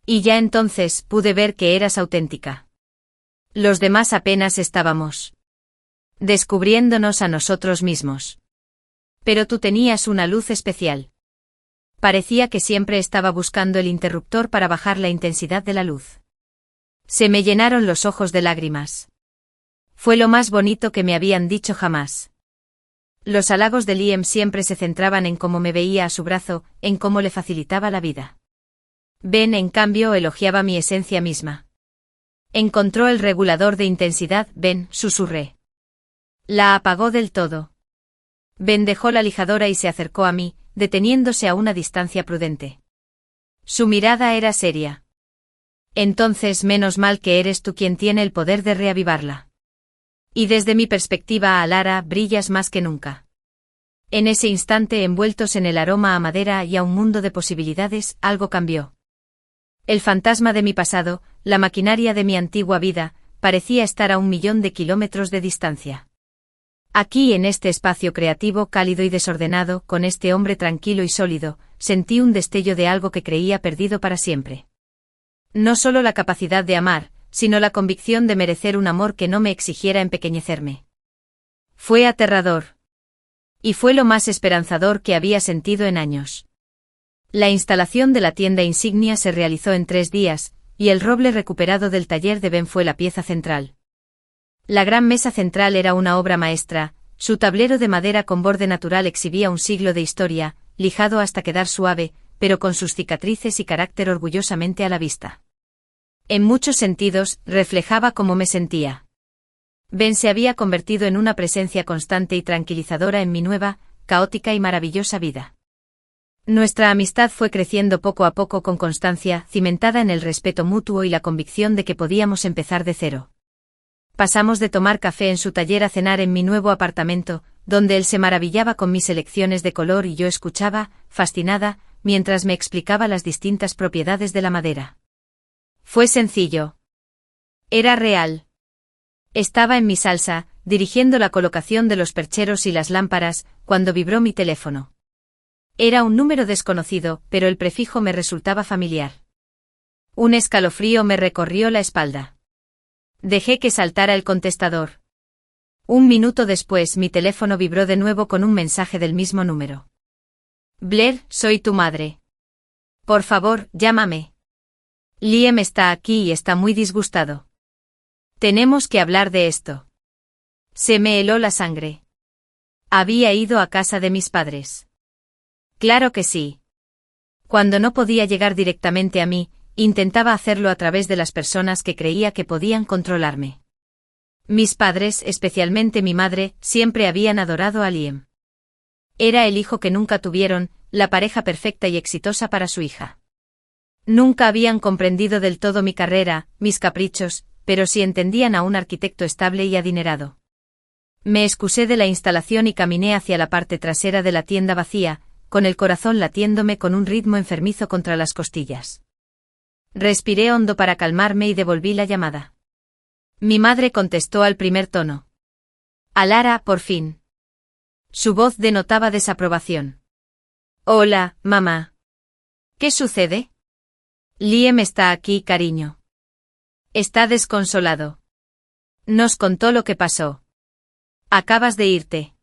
Y ya entonces pude ver que eras auténtica. Los demás apenas estábamos descubriéndonos a nosotros mismos. Pero tú tenías una luz especial. Parecía que siempre estaba buscando el interruptor para bajar la intensidad de la luz. Se me llenaron los ojos de lágrimas. Fue lo más bonito que me habían dicho jamás. Los halagos de Liam siempre se centraban en cómo me veía a su brazo, en cómo le facilitaba la vida. Ben, en cambio, elogiaba mi esencia misma. Encontró el regulador de intensidad, Ben, susurré. La apagó del todo. Ben dejó la lijadora y se acercó a mí, deteniéndose a una distancia prudente. Su mirada era seria. Entonces menos mal que eres tú quien tiene el poder de reavivarla. Y desde mi perspectiva, Alara, brillas más que nunca. En ese instante, envueltos en el aroma a madera y a un mundo de posibilidades, algo cambió. El fantasma de mi pasado, la maquinaria de mi antigua vida, parecía estar a 1.000.000 de kilómetros de distancia. Aquí, en este espacio creativo, cálido y desordenado, con este hombre tranquilo y sólido, sentí un destello de algo que creía perdido para siempre. No solo la capacidad de amar, sino la convicción de merecer un amor que no me exigiera empequeñecerme. Fue aterrador. Y fue lo más esperanzador que había sentido en años. La instalación de la tienda insignia se realizó en 3 días, y el roble recuperado del taller de Ben fue la pieza central. La gran mesa central era una obra maestra, su tablero de madera con borde natural exhibía un siglo de historia, lijado hasta quedar suave, pero con sus cicatrices y carácter orgullosamente a la vista. En muchos sentidos, reflejaba cómo me sentía. Ben se había convertido en una presencia constante y tranquilizadora en mi nueva, caótica y maravillosa vida. Nuestra amistad fue creciendo poco a poco con constancia, cimentada en el respeto mutuo y la convicción de que podíamos empezar de cero. Pasamos de tomar café en su taller a cenar en mi nuevo apartamento, donde él se maravillaba con mis elecciones de color y yo escuchaba, fascinada, mientras me explicaba las distintas propiedades de la madera. Fue sencillo. Era real. Estaba en mi salsa, dirigiendo la colocación de los percheros y las lámparas, cuando vibró mi teléfono. Era un número desconocido, pero el prefijo me resultaba familiar. Un escalofrío me recorrió la espalda. Dejé que saltara el contestador. 1 minuto después mi teléfono vibró de nuevo con un mensaje del mismo número. Blair, soy tu madre. Por favor, llámame. Liam está aquí y está muy disgustado. Tenemos que hablar de esto. Se me heló la sangre. Había ido a casa de mis padres. Claro que sí. Cuando no podía llegar directamente a mí, Intentaba hacerlo a través de las personas que creía que podían controlarme. Mis padres, especialmente mi madre, siempre habían adorado a Liam. Era el hijo que nunca tuvieron, la pareja perfecta y exitosa para su hija. Nunca habían comprendido del todo mi carrera, mis caprichos, pero sí entendían a un arquitecto estable y adinerado. Me excusé de la instalación y caminé hacia la parte trasera de la tienda vacía, con el corazón latiéndome con un ritmo enfermizo contra las costillas. Respiré hondo para calmarme y devolví la llamada. Mi madre contestó al primer tono. Alara, por fin. Su voz denotaba desaprobación. Hola, mamá. ¿Qué sucede? Liam está aquí, cariño. Está desconsolado. Nos contó lo que pasó. Acabas de irte.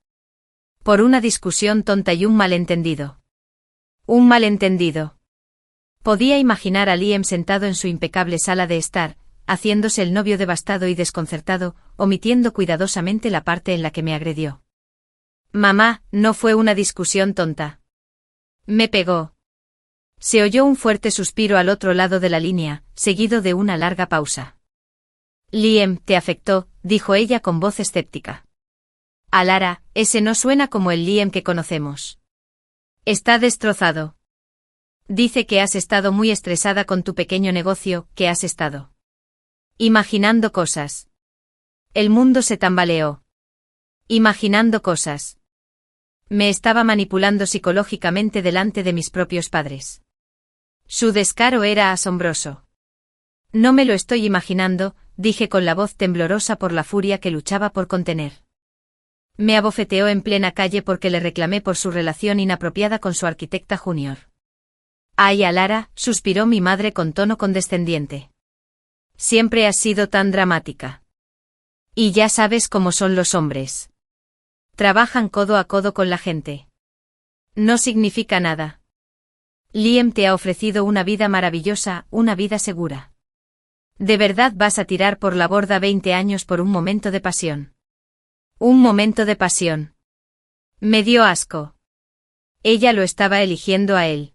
Por una discusión tonta y un malentendido. Un malentendido. Podía imaginar a Liam sentado en su impecable sala de estar, haciéndose el novio devastado y desconcertado, omitiendo cuidadosamente la parte en la que me agredió. Mamá, no fue una discusión tonta. Me pegó. Se oyó un fuerte suspiro al otro lado de la línea, seguido de una larga pausa. Liam, te afectó, dijo ella con voz escéptica. Alara, ese no suena como el Liam que conocemos. Está destrozado. Dice que has estado muy estresada con tu pequeño negocio, que has estado imaginando cosas. El mundo se tambaleó. Imaginando cosas. Me estaba manipulando psicológicamente delante de mis propios padres. Su descaro era asombroso. No me lo estoy imaginando, dije con la voz temblorosa por la furia que luchaba por contener. Me abofeteó en plena calle porque le reclamé por su relación inapropiada con su arquitecta junior. Ay, Alara, suspiró mi madre con tono condescendiente. Siempre has sido tan dramática. Y ya sabes cómo son los hombres. Trabajan codo a codo con la gente. No significa nada. Liam te ha ofrecido una vida maravillosa, una vida segura. ¿De verdad vas a tirar por la borda 20 años por un momento de pasión? Un momento de pasión. Me dio asco. Ella lo estaba eligiendo a él.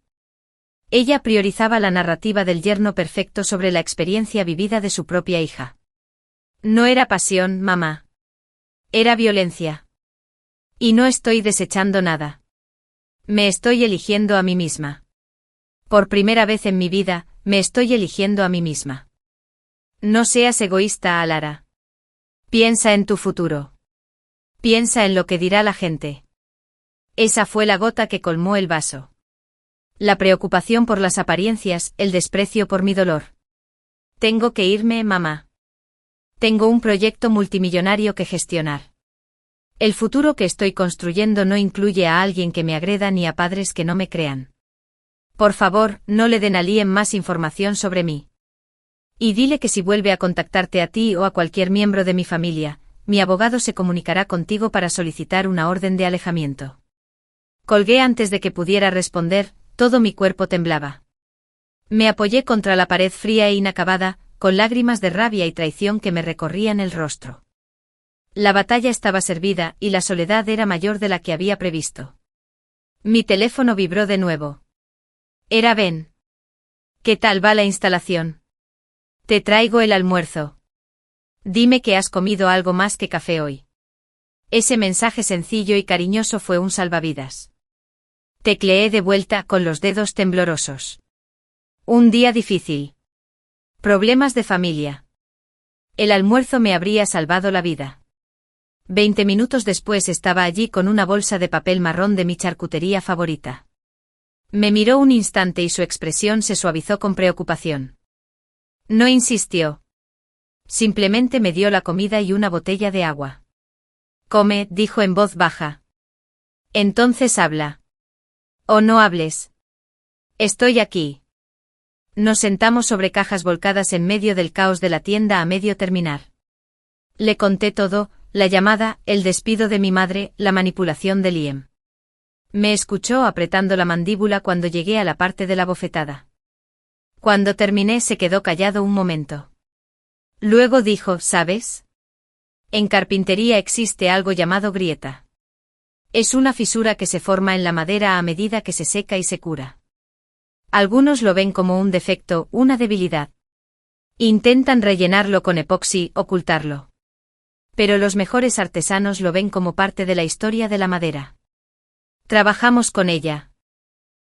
Ella priorizaba la narrativa del yerno perfecto sobre la experiencia vivida de su propia hija. No era pasión, mamá. Era violencia. Y no estoy desechando nada. Me estoy eligiendo a mí misma. Por primera vez en mi vida, me estoy eligiendo a mí misma. No seas egoísta, Alara. Piensa en tu futuro. Piensa en lo que dirá la gente. Esa fue la gota que colmó el vaso. La preocupación por las apariencias, el desprecio por mi dolor. Tengo que irme, mamá. Tengo un proyecto multimillonario que gestionar. El futuro que estoy construyendo no incluye a alguien que me agreda ni a padres que no me crean. Por favor, no le den a Liam más información sobre mí. Y dile que si vuelve a contactarte a ti o a cualquier miembro de mi familia, mi abogado se comunicará contigo para solicitar una orden de alejamiento. Colgué antes de que pudiera responder, todo mi cuerpo temblaba. Me apoyé contra la pared fría e inacabada, con lágrimas de rabia y traición que me recorrían el rostro. La batalla estaba servida y la soledad era mayor de la que había previsto. Mi teléfono vibró de nuevo. Era Ben. ¿Qué tal va la instalación? Te traigo el almuerzo. Dime que has comido algo más que café hoy. Ese mensaje sencillo y cariñoso fue un salvavidas. Tecleé de vuelta con los dedos temblorosos. Un día difícil. Problemas de familia. El almuerzo me habría salvado la vida. 20 minutos después estaba allí con una bolsa de papel marrón de mi charcutería favorita. Me miró un instante y su expresión se suavizó con preocupación. No insistió. Simplemente me dio la comida y una botella de agua. Come, dijo en voz baja. Entonces habla. O no hables. Estoy aquí. Nos sentamos sobre cajas volcadas en medio del caos de la tienda a medio terminar. Le conté todo, la llamada, el despido de mi madre, la manipulación de Liam. Me escuchó apretando la mandíbula cuando llegué a la parte de la bofetada. Cuando terminé se quedó callado un momento. Luego dijo, ¿sabes? En carpintería existe algo llamado grieta. Es una fisura que se forma en la madera a medida que se seca y se cura. Algunos lo ven como un defecto, una debilidad. Intentan rellenarlo con epoxi, ocultarlo. Pero los mejores artesanos lo ven como parte de la historia de la madera. Trabajamos con ella.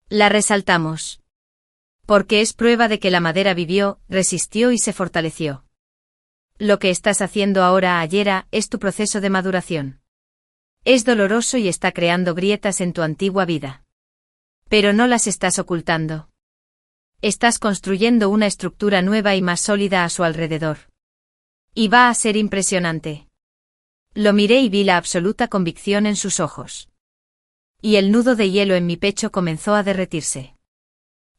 La resaltamos. Porque es prueba de que la madera vivió, resistió y se fortaleció. Lo que estás haciendo ahora, Ayera, es tu proceso de maduración. Es doloroso y está creando grietas en tu antigua vida. Pero no las estás ocultando. Estás construyendo una estructura nueva y más sólida a su alrededor. Y va a ser impresionante. Lo miré y vi la absoluta convicción en sus ojos. Y el nudo de hielo en mi pecho comenzó a derretirse.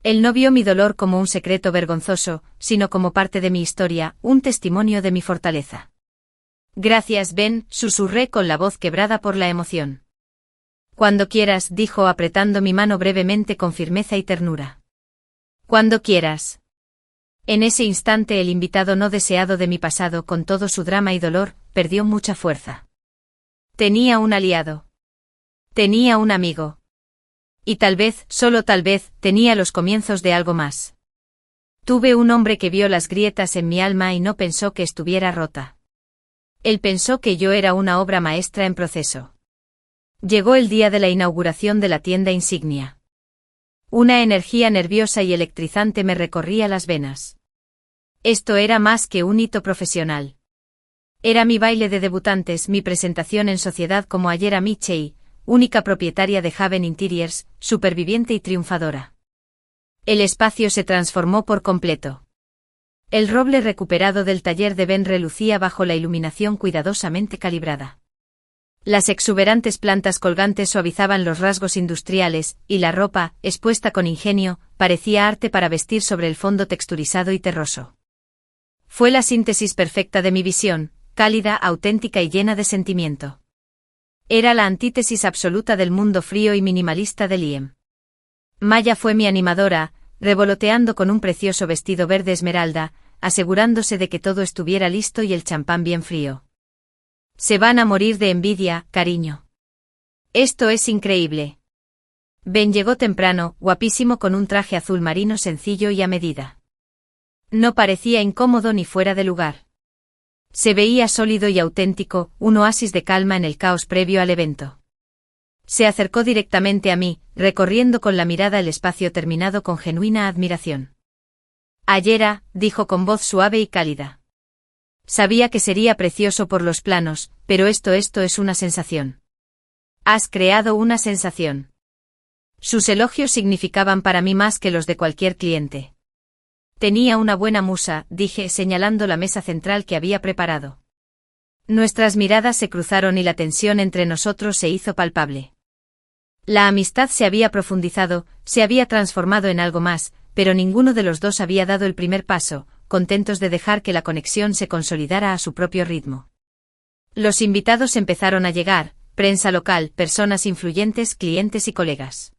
Él no vio mi dolor como un secreto vergonzoso, sino como parte de mi historia, un testimonio de mi fortaleza. Gracias, Ben, susurré con la voz quebrada por la emoción. Cuando quieras, dijo apretando mi mano brevemente con firmeza y ternura. Cuando quieras. En ese instante el invitado no deseado de mi pasado, con todo su drama y dolor, perdió mucha fuerza. Tenía un aliado. Tenía un amigo. Y tal vez, solo tal vez, tenía los comienzos de algo más. Tuve un hombre que vio las grietas en mi alma y no pensó que estuviera rota. Él pensó que yo era una obra maestra en proceso. Llegó el día de la inauguración de la tienda insignia. Una energía nerviosa y electrizante me recorría las venas. Esto era más que un hito profesional. Era mi baile de debutantes, mi presentación en sociedad como Ayera Mitchell, única propietaria de Haven Interiors, superviviente y triunfadora. El espacio se transformó por completo. El roble recuperado del taller de Ben relucía bajo la iluminación cuidadosamente calibrada. Las exuberantes plantas colgantes suavizaban los rasgos industriales, y la ropa, expuesta con ingenio, parecía arte para vestir sobre el fondo texturizado y terroso. Fue la síntesis perfecta de mi visión, cálida, auténtica y llena de sentimiento. Era la antítesis absoluta del mundo frío y minimalista de Liam. Maya fue mi animadora, revoloteando con un precioso vestido verde esmeralda, asegurándose de que todo estuviera listo y el champán bien frío. Se van a morir de envidia, cariño. Esto es increíble. Ben llegó temprano, guapísimo con un traje azul marino sencillo y a medida. No parecía incómodo ni fuera de lugar. Se veía sólido y auténtico, un oasis de calma en el caos previo al evento. Se acercó directamente a mí, recorriendo con la mirada el espacio terminado con genuina admiración. Ayera, dijo con voz suave y cálida. Sabía que sería precioso por los planos, pero esto es una sensación. Has creado una sensación. Sus elogios significaban para mí más que los de cualquier cliente. Tenía una buena musa, dije señalando la mesa central que había preparado. Nuestras miradas se cruzaron y la tensión entre nosotros se hizo palpable. La amistad se había profundizado, se había transformado en algo más, pero ninguno de los dos había dado el primer paso, contentos de dejar que la conexión se consolidara a su propio ritmo. Los invitados empezaron a llegar, prensa local, personas influyentes, clientes y colegas.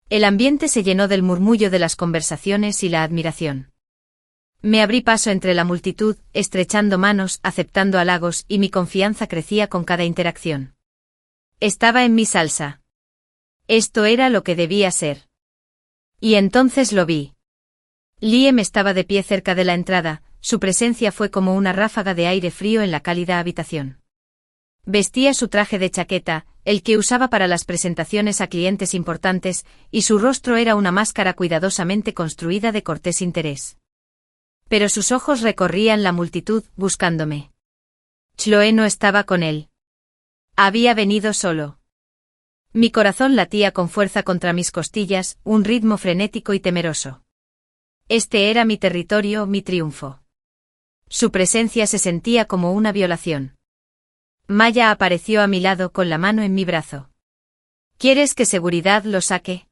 El ambiente se llenó del murmullo de las conversaciones y la admiración. Me abrí paso entre la multitud, estrechando manos, aceptando halagos, y mi confianza crecía con cada interacción. Estaba en mi salsa. Esto era lo que debía ser. Y entonces lo vi. Liam estaba de pie cerca de la entrada, su presencia fue como una ráfaga de aire frío en la cálida habitación. Vestía su traje de chaqueta, el que usaba para las presentaciones a clientes importantes, y su rostro era una máscara cuidadosamente construida de cortés interés. Pero sus ojos recorrían la multitud, buscándome. Chloe no estaba con él. Había venido solo. Mi corazón latía con fuerza contra mis costillas, un ritmo frenético y temeroso. Este era mi territorio, mi triunfo. Su presencia se sentía como una violación. Maya apareció a mi lado con la mano en mi brazo. ¿Quieres que seguridad lo saque?,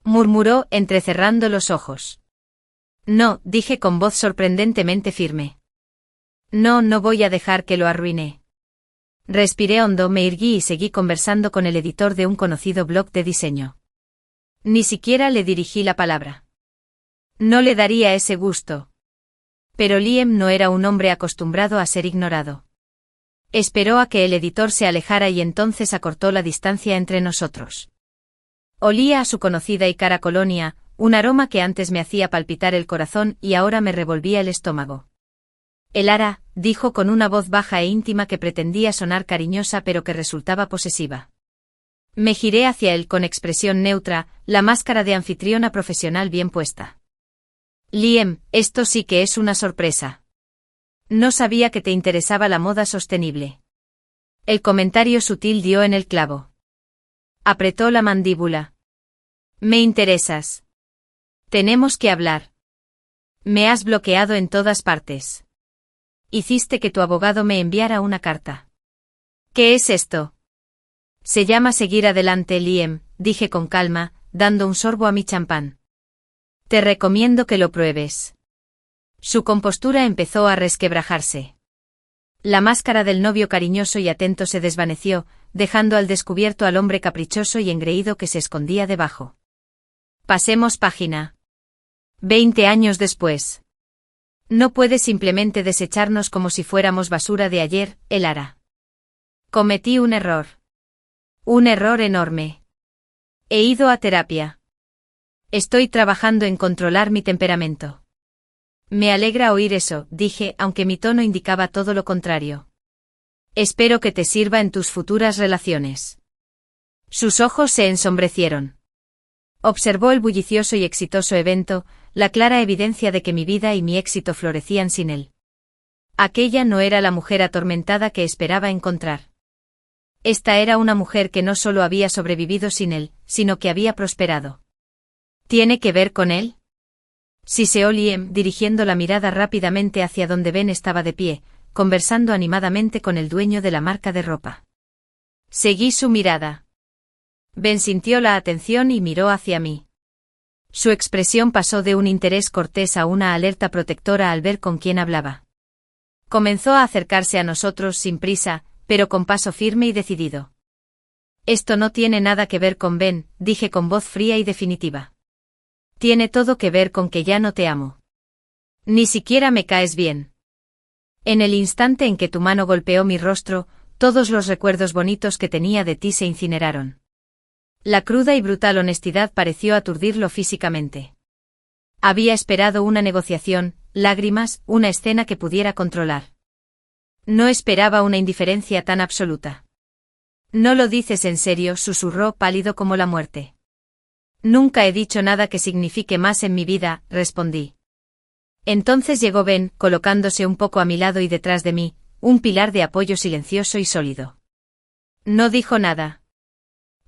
murmuró, entrecerrando los ojos. No, dije con voz sorprendentemente firme. No, no voy a dejar que lo arruine. Respiré hondo, me erguí y seguí conversando con el editor de un conocido blog de diseño. Ni siquiera le dirigí la palabra. No le daría ese gusto. Pero Liam no era un hombre acostumbrado a ser ignorado. Esperó a que el editor se alejara y entonces acortó la distancia entre nosotros. Olía a su conocida y cara colonia, un aroma que antes me hacía palpitar el corazón y ahora me revolvía el estómago. Elara, dijo con una voz baja e íntima que pretendía sonar cariñosa pero que resultaba posesiva. Me giré hacia él con expresión neutra, la máscara de anfitriona profesional bien puesta. Liam, esto sí que es una sorpresa. No sabía que te interesaba la moda sostenible. El comentario sutil dio en el clavo. Apretó la mandíbula. Me interesas. Tenemos que hablar. Me has bloqueado en todas partes. Hiciste que tu abogado me enviara una carta. ¿Qué es esto? Se llama seguir adelante, Liam, dije con calma, dando un sorbo a mi champán. Te recomiendo que lo pruebes. Su compostura empezó a resquebrajarse. La máscara del novio cariñoso y atento se desvaneció, dejando al descubierto al hombre caprichoso y engreído que se escondía debajo. Pasemos página. 20 años después. No puedes simplemente desecharnos como si fuéramos basura de ayer, Elara. Cometí un error. Un error enorme. He ido a terapia. Estoy trabajando en controlar mi temperamento. Me alegra oír eso, dije, aunque mi tono indicaba todo lo contrario. Espero que te sirva en tus futuras relaciones. Sus ojos se ensombrecieron. Observó el bullicioso y exitoso evento, la clara evidencia de que mi vida y mi éxito florecían sin él. Aquella no era la mujer atormentada que esperaba encontrar. Esta era una mujer que no solo había sobrevivido sin él, sino que había prosperado. ¿Tiene que ver con él? Siseó Liam, dirigiendo la mirada rápidamente hacia donde Ben estaba de pie, conversando animadamente con el dueño de la marca de ropa. Seguí su mirada. Ben sintió la atención y miró hacia mí. Su expresión pasó de un interés cortés a una alerta protectora al ver con quién hablaba. Comenzó a acercarse a nosotros sin prisa, pero con paso firme y decidido. Esto no tiene nada que ver con Ben, dije con voz fría y definitiva. Tiene todo que ver con que ya no te amo. Ni siquiera me caes bien. En el instante en que tu mano golpeó mi rostro, todos los recuerdos bonitos que tenía de ti se incineraron. La cruda y brutal honestidad pareció aturdirlo físicamente. Había esperado una negociación, lágrimas, una escena que pudiera controlar. No esperaba una indiferencia tan absoluta. No lo dices en serio, susurró pálido como la muerte. Nunca he dicho nada que signifique más en mi vida, respondí. Entonces llegó Ben, colocándose un poco a mi lado y detrás de mí, un pilar de apoyo silencioso y sólido. No dijo nada.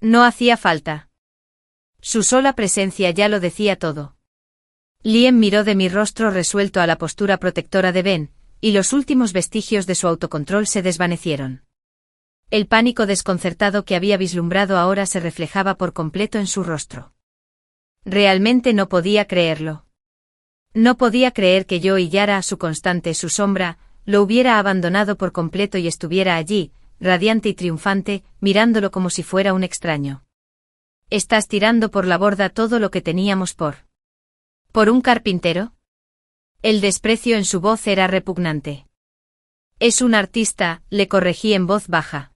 No hacía falta. Su sola presencia ya lo decía todo. Liam miró de mi rostro resuelto a la postura protectora de Ben, y los últimos vestigios de su autocontrol se desvanecieron. El pánico desconcertado que había vislumbrado ahora se reflejaba por completo en su rostro. Realmente no podía creerlo. No podía creer que yo y Yara, su constante, su sombra, lo hubiera abandonado por completo y estuviera allí, radiante y triunfante, mirándolo como si fuera un extraño. ¿Estás tirando por la borda todo lo que teníamos por un carpintero? El desprecio en su voz era repugnante. Es un artista, le corregí en voz baja.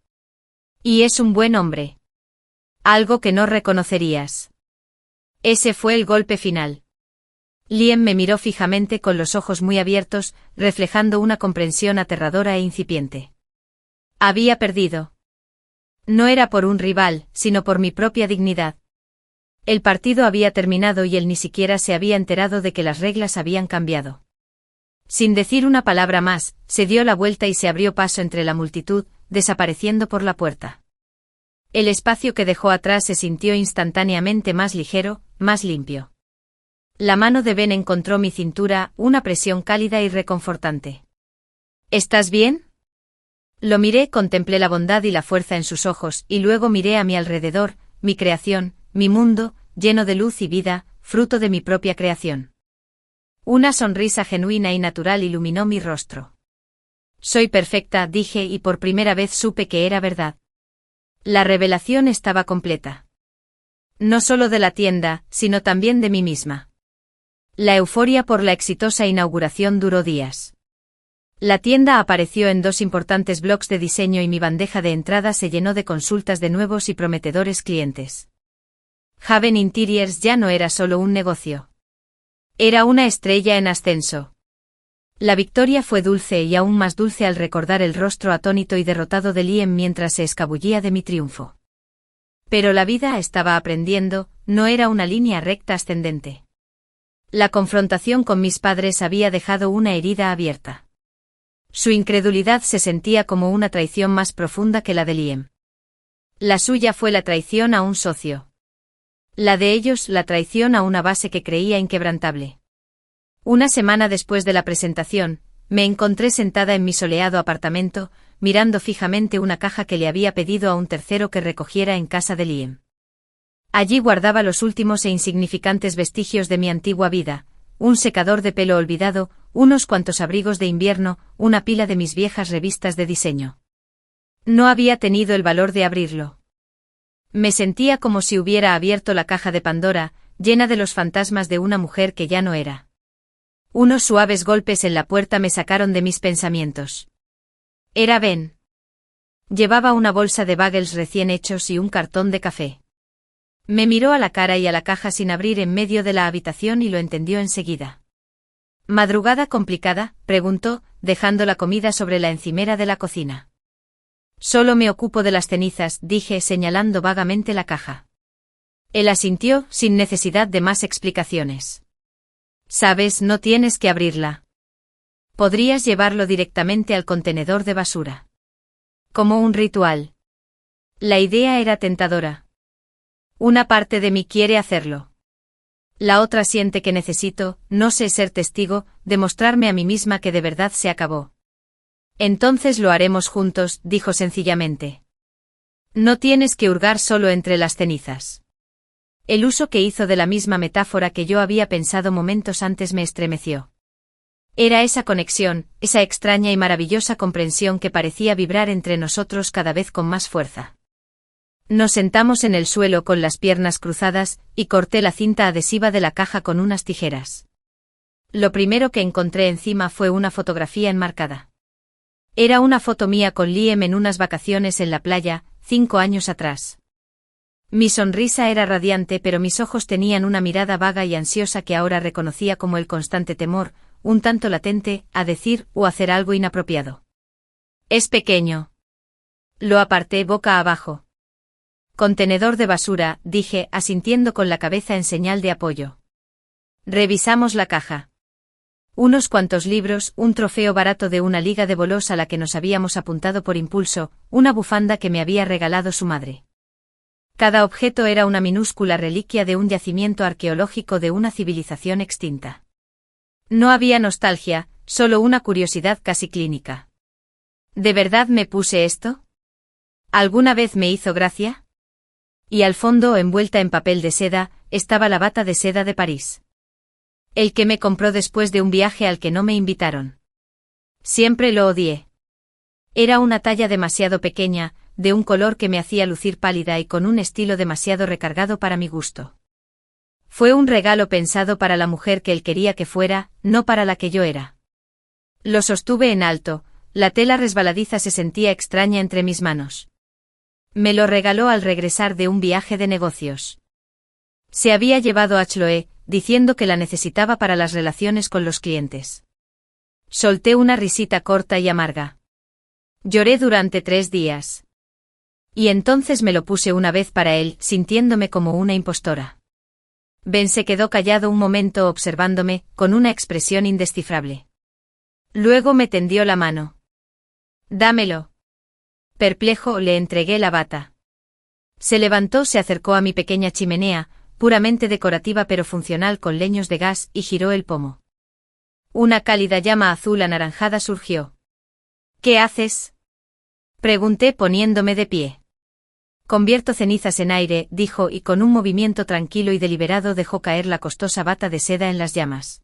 Y es un buen hombre. Algo que no reconocerías. Ese fue el golpe final. Liam me miró fijamente con los ojos muy abiertos, reflejando una comprensión aterradora e incipiente. Había perdido. No era por un rival, sino por mi propia dignidad. El partido había terminado y él ni siquiera se había enterado de que las reglas habían cambiado. Sin decir una palabra más, se dio la vuelta y se abrió paso entre la multitud, desapareciendo por la puerta. El espacio que dejó atrás se sintió instantáneamente más ligero, más limpio. La mano de Ben encontró mi cintura, una presión cálida y reconfortante. ¿Estás bien? Lo miré, contemplé la bondad y la fuerza en sus ojos, y luego miré a mi alrededor, mi creación, mi mundo, lleno de luz y vida, fruto de mi propia creación. Una sonrisa genuina y natural iluminó mi rostro. Soy perfecta, dije, y por primera vez supe que era verdad. La revelación estaba completa. No solo de la tienda, sino también de mí misma. La euforia por la exitosa inauguración duró días. La tienda apareció en 2 importantes blogs de diseño y mi bandeja de entrada se llenó de consultas de nuevos y prometedores clientes. Haven Interiors ya no era solo un negocio. Era una estrella en ascenso. La victoria fue dulce y aún más dulce al recordar el rostro atónito y derrotado de Liam mientras se escabullía de mi triunfo. Pero la vida estaba aprendiendo, no era una línea recta ascendente. La confrontación con mis padres había dejado una herida abierta. Su incredulidad se sentía como una traición más profunda que la de Liam. La suya fue la traición a un socio. La de ellos la traición a una base que creía inquebrantable. Una semana después de la presentación, me encontré sentada en mi soleado apartamento, mirando fijamente una caja que le había pedido a un tercero que recogiera en casa de Liam. Allí guardaba los últimos e insignificantes vestigios de mi antigua vida, un secador de pelo olvidado, unos cuantos abrigos de invierno, una pila de mis viejas revistas de diseño. No había tenido el valor de abrirlo. Me sentía como si hubiera abierto la caja de Pandora, llena de los fantasmas de una mujer que ya no era. Unos suaves golpes en la puerta me sacaron de mis pensamientos. Era Ben. Llevaba una bolsa de bagels recién hechos y un cartón de café. Me miró a la cara y a la caja sin abrir en medio de la habitación y lo entendió enseguida. ¿Madrugada complicada?, preguntó, dejando la comida sobre la encimera de la cocina. Solo me ocupo de las cenizas, dije señalando vagamente la caja. Él asintió, sin necesidad de más explicaciones. Sabes, no tienes que abrirla. Podrías llevarlo directamente al contenedor de basura. Como un ritual. La idea era tentadora. Una parte de mí quiere hacerlo. La otra siente que necesito, no sé, ser testigo, demostrarme a mí misma que de verdad se acabó. Entonces lo haremos juntos, dijo sencillamente. No tienes que hurgar solo entre las cenizas. El uso que hizo de la misma metáfora que yo había pensado momentos antes me estremeció. Era esa conexión, esa extraña y maravillosa comprensión que parecía vibrar entre nosotros cada vez con más fuerza. Nos sentamos en el suelo con las piernas cruzadas, y corté la cinta adhesiva de la caja con unas tijeras. Lo primero que encontré encima fue una fotografía enmarcada. Era una foto mía con Liam en unas vacaciones en la playa, 5 años atrás. Mi sonrisa era radiante, pero mis ojos tenían una mirada vaga y ansiosa que ahora reconocía como el constante temor, un tanto latente, a decir o hacer algo inapropiado. Es pequeño. Lo aparté boca abajo. Contenedor de basura, dije, asintiendo con la cabeza en señal de apoyo. Revisamos la caja. Unos cuantos libros, un trofeo barato de una liga de bolos a la que nos habíamos apuntado por impulso, una bufanda que me había regalado su madre. Cada objeto era una minúscula reliquia de un yacimiento arqueológico de una civilización extinta. No había nostalgia, solo una curiosidad casi clínica. ¿De verdad me puse esto? ¿Alguna vez me hizo gracia? Y al fondo, envuelta en papel de seda, estaba la bata de seda de París. El que me compró después de un viaje al que no me invitaron. Siempre lo odié. Era una talla demasiado pequeña, de un color que me hacía lucir pálida y con un estilo demasiado recargado para mi gusto. Fue un regalo pensado para la mujer que él quería que fuera, no para la que yo era. Lo sostuve en alto, la tela resbaladiza se sentía extraña entre mis manos. Me lo regaló al regresar de un viaje de negocios. Se había llevado a Chloé, diciendo que la necesitaba para las relaciones con los clientes. Solté una risita corta y amarga. Lloré durante 3 días. Y entonces me lo puse una vez para él, sintiéndome como una impostora. Ben se quedó callado un momento observándome, con una expresión indescifrable. Luego me tendió la mano. Dámelo. Perplejo, le entregué la bata. Se levantó, se acercó a mi pequeña chimenea, puramente decorativa pero funcional con leños de gas, y giró el pomo. Una cálida llama azul anaranjada surgió. ¿Qué haces?, pregunté poniéndome de pie. Convierto cenizas en aire, dijo, y con un movimiento tranquilo y deliberado dejó caer la costosa bata de seda en las llamas.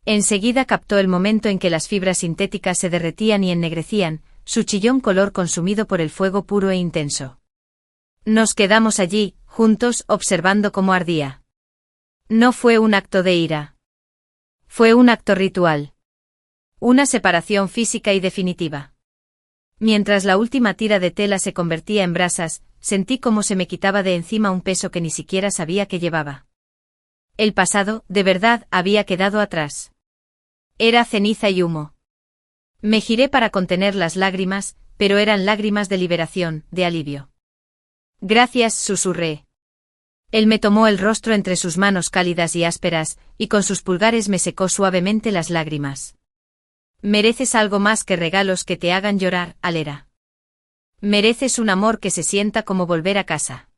Enseguida captó el momento en que las fibras sintéticas se derretían y ennegrecían, su chillón color consumido por el fuego puro e intenso. Nos quedamos allí, juntos, observando cómo ardía. No fue un acto de ira. Fue un acto ritual. Una separación física y definitiva. Mientras la última tira de tela se convertía en brasas, sentí cómo se me quitaba de encima un peso que ni siquiera sabía que llevaba. El pasado, de verdad, había quedado atrás. Era ceniza y humo. Me giré para contener las lágrimas, pero eran lágrimas de liberación, de alivio. Gracias, susurré. Él me tomó el rostro entre sus manos cálidas y ásperas, y con sus pulgares me secó suavemente las lágrimas. Mereces algo más que regalos que te hagan llorar, Alera. Mereces un amor que se sienta como volver a casa.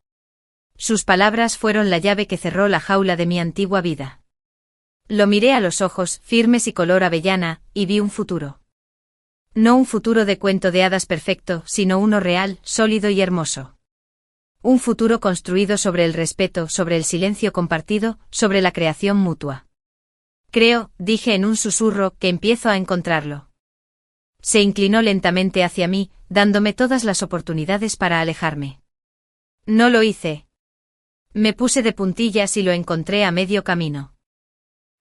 Sus palabras fueron la llave que cerró la jaula de mi antigua vida. Lo miré a los ojos, firmes y color avellana, y vi un futuro. No un futuro de cuento de hadas perfecto, sino uno real, sólido y hermoso. Un futuro construido sobre el respeto, sobre el silencio compartido, sobre la creación mutua. Creo, dije en un susurro, que empiezo a encontrarlo. Se inclinó lentamente hacia mí, dándome todas las oportunidades para alejarme. No lo hice. Me puse de puntillas y lo encontré a medio camino.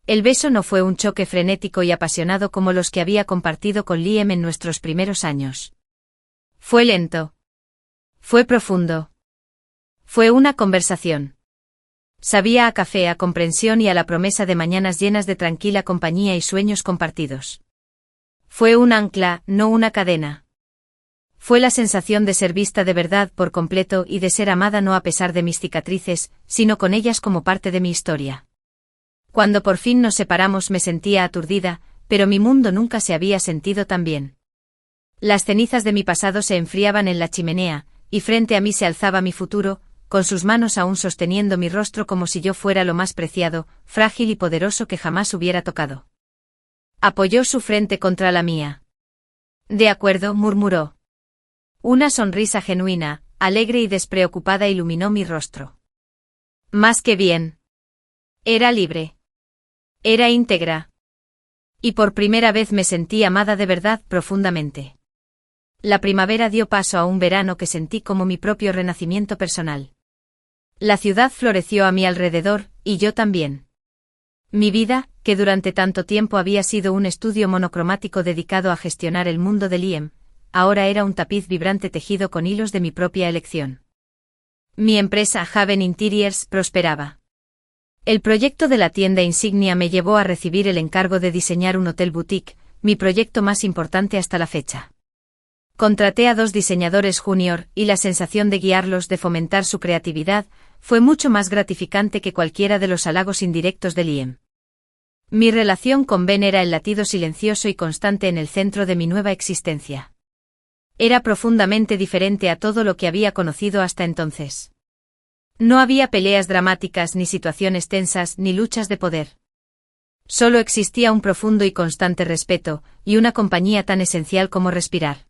El beso no fue un choque frenético y apasionado como los que había compartido con Liam en nuestros primeros años. Fue lento. Fue profundo. Fue una conversación. Sabía a café, a comprensión y a la promesa de mañanas llenas de tranquila compañía y sueños compartidos. Fue un ancla, no una cadena. Fue la sensación de ser vista de verdad por completo y de ser amada no a pesar de mis cicatrices, sino con ellas como parte de mi historia. Cuando por fin nos separamos me sentía aturdida, pero mi mundo nunca se había sentido tan bien. Las cenizas de mi pasado se enfriaban en la chimenea, y frente a mí se alzaba mi futuro, con sus manos aún sosteniendo mi rostro como si yo fuera lo más preciado, frágil y poderoso que jamás hubiera tocado. Apoyó su frente contra la mía. De acuerdo, murmuró. Una sonrisa genuina, alegre y despreocupada iluminó mi rostro. Más que bien. Era libre. Era íntegra. Y por primera vez me sentí amada de verdad profundamente. La primavera dio paso a un verano que sentí como mi propio renacimiento personal. La ciudad floreció a mi alrededor, y yo también. Mi vida, que durante tanto tiempo había sido un estudio monocromático dedicado a gestionar el mundo de Liam, ahora era un tapiz vibrante tejido con hilos de mi propia elección. Mi empresa Haven Interiors prosperaba. El proyecto de la tienda insignia me llevó a recibir el encargo de diseñar un hotel boutique, mi proyecto más importante hasta la fecha. Contraté a 2 diseñadores junior, y la sensación de guiarlos, de fomentar su creatividad, fue mucho más gratificante que cualquiera de los halagos indirectos de Liam. Mi relación con Ben era el latido silencioso y constante en el centro de mi nueva existencia. Era profundamente diferente a todo lo que había conocido hasta entonces. No había peleas dramáticas, ni situaciones tensas, ni luchas de poder. Solo existía un profundo y constante respeto, y una compañía tan esencial como respirar.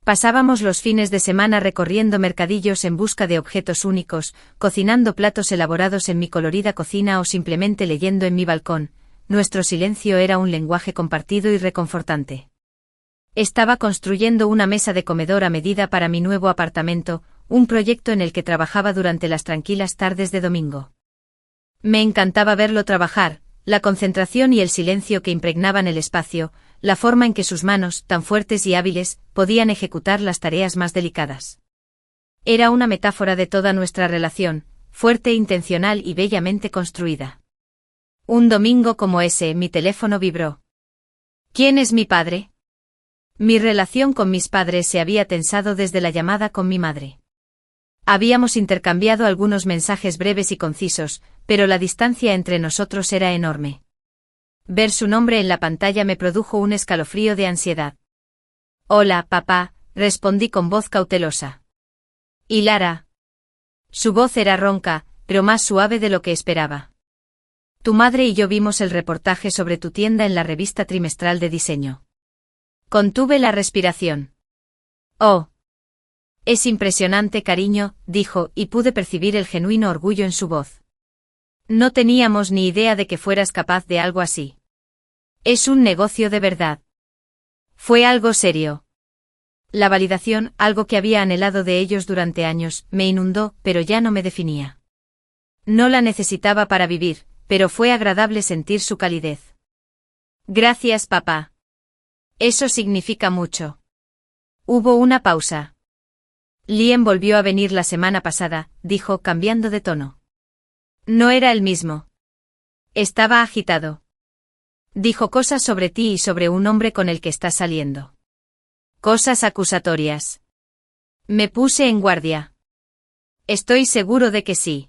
Pasábamos los fines de semana recorriendo mercadillos en busca de objetos únicos, cocinando platos elaborados en mi colorida cocina o simplemente leyendo en mi balcón. Nuestro silencio era un lenguaje compartido y reconfortante. Estaba construyendo una mesa de comedor a medida para mi nuevo apartamento, un proyecto en el que trabajaba durante las tranquilas tardes de domingo. Me encantaba verlo trabajar, la concentración y el silencio que impregnaban el espacio, la forma en que sus manos, tan fuertes y hábiles, podían ejecutar las tareas más delicadas. Era una metáfora de toda nuestra relación, fuerte, intencional y bellamente construida. Un domingo como ese, mi teléfono vibró. ¿Quién es mi padre? Mi relación con mis padres se había tensado desde la llamada con mi madre. Habíamos intercambiado algunos mensajes breves y concisos, pero la distancia entre nosotros era enorme. Ver su nombre en la pantalla me produjo un escalofrío de ansiedad. Hola, papá, respondí con voz cautelosa. ¿Y Lara? Su voz era ronca, pero más suave de lo que esperaba. Tu madre y yo vimos el reportaje sobre tu tienda en la revista trimestral de diseño. Contuve la respiración. Oh. Es impresionante, cariño, dijo, y pude percibir el genuino orgullo en su voz. No teníamos ni idea de que fueras capaz de algo así. Es un negocio de verdad. Fue algo serio. La validación, algo que había anhelado de ellos durante años, me inundó, pero ya no me definía. No la necesitaba para vivir, pero fue agradable sentir su calidez. Gracias, papá. Eso significa mucho. Hubo una pausa. Liam volvió a venir la semana pasada, dijo cambiando de tono. No era el mismo. Estaba agitado. Dijo cosas sobre ti y sobre un hombre con el que estás saliendo. Cosas acusatorias. Me puse en guardia. Estoy seguro de que sí.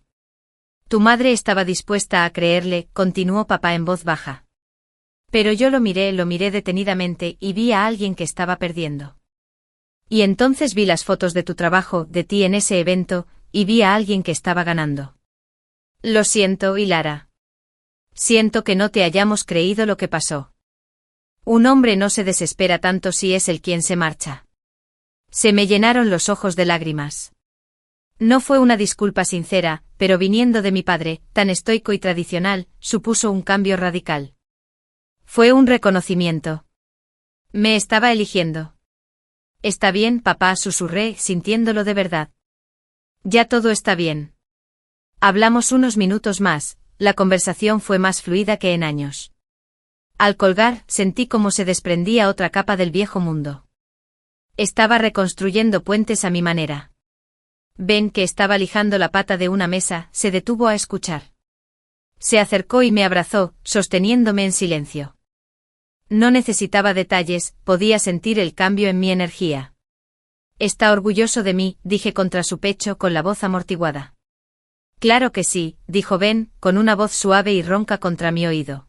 Tu madre estaba dispuesta a creerle, continuó papá en voz baja. Pero yo lo miré detenidamente y vi a alguien que estaba perdiendo. Y entonces vi las fotos de tu trabajo, de ti en ese evento, y vi a alguien que estaba ganando. Lo siento, Hilara. Siento que no te hayamos creído lo que pasó. Un hombre no se desespera tanto si es él quien se marcha. Se me llenaron los ojos de lágrimas. No fue una disculpa sincera, pero viniendo de mi padre, tan estoico y tradicional, supuso un cambio radical. Fue un reconocimiento. Me estaba eligiendo. Está bien, papá, susurré, sintiéndolo de verdad. Ya todo está bien. Hablamos unos minutos más, la conversación fue más fluida que en años. Al colgar, sentí como se desprendía otra capa del viejo mundo. Estaba reconstruyendo puentes a mi manera. Ben, que estaba lijando la pata de una mesa, se detuvo a escuchar. Se acercó y me abrazó, sosteniéndome en silencio. No necesitaba detalles, podía sentir el cambio en mi energía. Está orgulloso de mí, dije contra su pecho con la voz amortiguada. Claro que sí, dijo Ben, con una voz suave y ronca contra mi oído.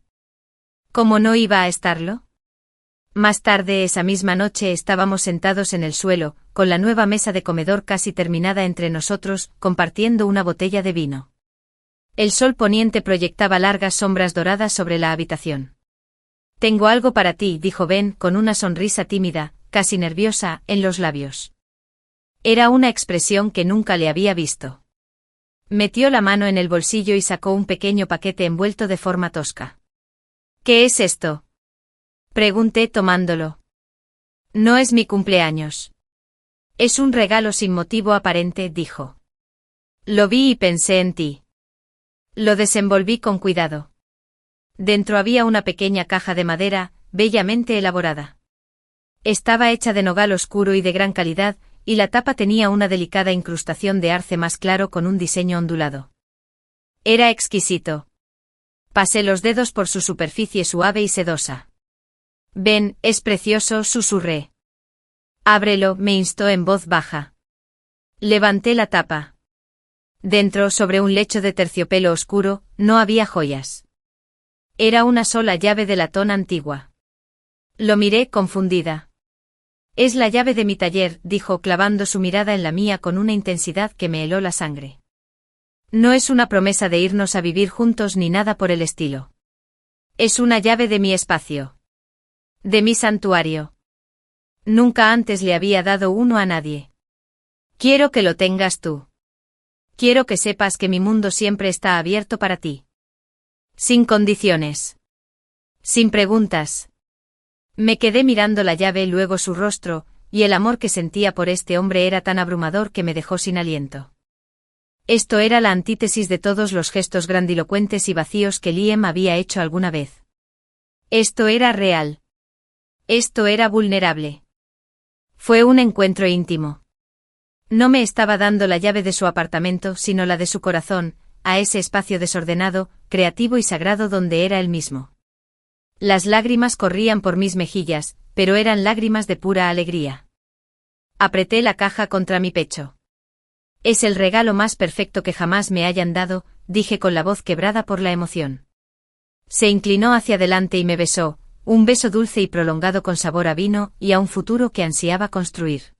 ¿Cómo no iba a estarlo? Más tarde esa misma noche estábamos sentados en el suelo, con la nueva mesa de comedor casi terminada entre nosotros, compartiendo una botella de vino. El sol poniente proyectaba largas sombras doradas sobre la habitación. Tengo algo para ti, dijo Ben, con una sonrisa tímida, casi nerviosa, en los labios. Era una expresión que nunca le había visto. Metió la mano en el bolsillo y sacó un pequeño paquete envuelto de forma tosca. ¿Qué es esto? Pregunté tomándolo. No es mi cumpleaños. Es un regalo sin motivo aparente, dijo. Lo vi y pensé en ti. Lo desenvolví con cuidado. Dentro había una pequeña caja de madera, bellamente elaborada. Estaba hecha de nogal oscuro y de gran calidad, y la tapa tenía una delicada incrustación de arce más claro con un diseño ondulado. Era exquisito. Pasé los dedos por su superficie suave y sedosa. Ven, es precioso, susurré. Ábrelo, me instó en voz baja. Levanté la tapa. Dentro, sobre un lecho de terciopelo oscuro, no había joyas. Era una sola llave de latón antigua. Lo miré confundida. Es la llave de mi taller, dijo clavando su mirada en la mía con una intensidad que me heló la sangre. No es una promesa de irnos a vivir juntos ni nada por el estilo. Es una llave de mi espacio. De mi santuario. Nunca antes le había dado uno a nadie. Quiero que lo tengas tú. Quiero que sepas que mi mundo siempre está abierto para ti. Sin condiciones. Sin preguntas. Me quedé mirando la llave, luego su rostro, y el amor que sentía por este hombre era tan abrumador que me dejó sin aliento. Esto era la antítesis de todos los gestos grandilocuentes y vacíos que Liam había hecho alguna vez. Esto era real. Esto era vulnerable. Fue un encuentro íntimo. No me estaba dando la llave de su apartamento, sino la de su corazón, a ese espacio desordenado, creativo y sagrado donde era él mismo. Las lágrimas corrían por mis mejillas, pero eran lágrimas de pura alegría. Apreté la caja contra mi pecho. Es el regalo más perfecto que jamás me hayan dado, dije con la voz quebrada por la emoción. Se inclinó hacia adelante y me besó, un beso dulce y prolongado con sabor a vino y a un futuro que ansiaba construir.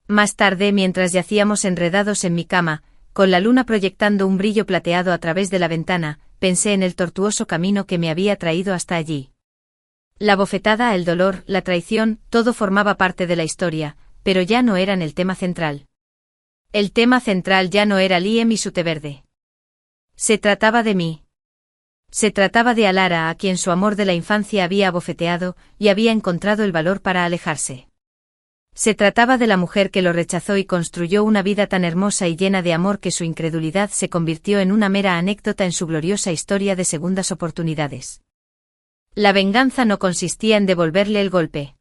Más tarde, mientras yacíamos enredados en mi cama, con la luna proyectando un brillo plateado a través de la ventana, pensé en el tortuoso camino que me había traído hasta allí. La bofetada, el dolor, la traición, todo formaba parte de la historia, pero ya no eran el tema central. El tema central ya no era Liam y su té verde. Se trataba de mí. Se trataba de Alara, a quien su amor de la infancia había abofeteado, y había encontrado el valor para alejarse. Se trataba de la mujer que lo rechazó y construyó una vida tan hermosa y llena de amor que su incredulidad se convirtió en una mera anécdota en su gloriosa historia de segundas oportunidades. La venganza no consistía en devolverle el golpe.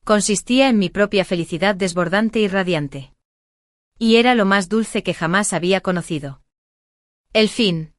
Consistía en mi propia felicidad desbordante y radiante. Y era lo más dulce que jamás había conocido. El fin.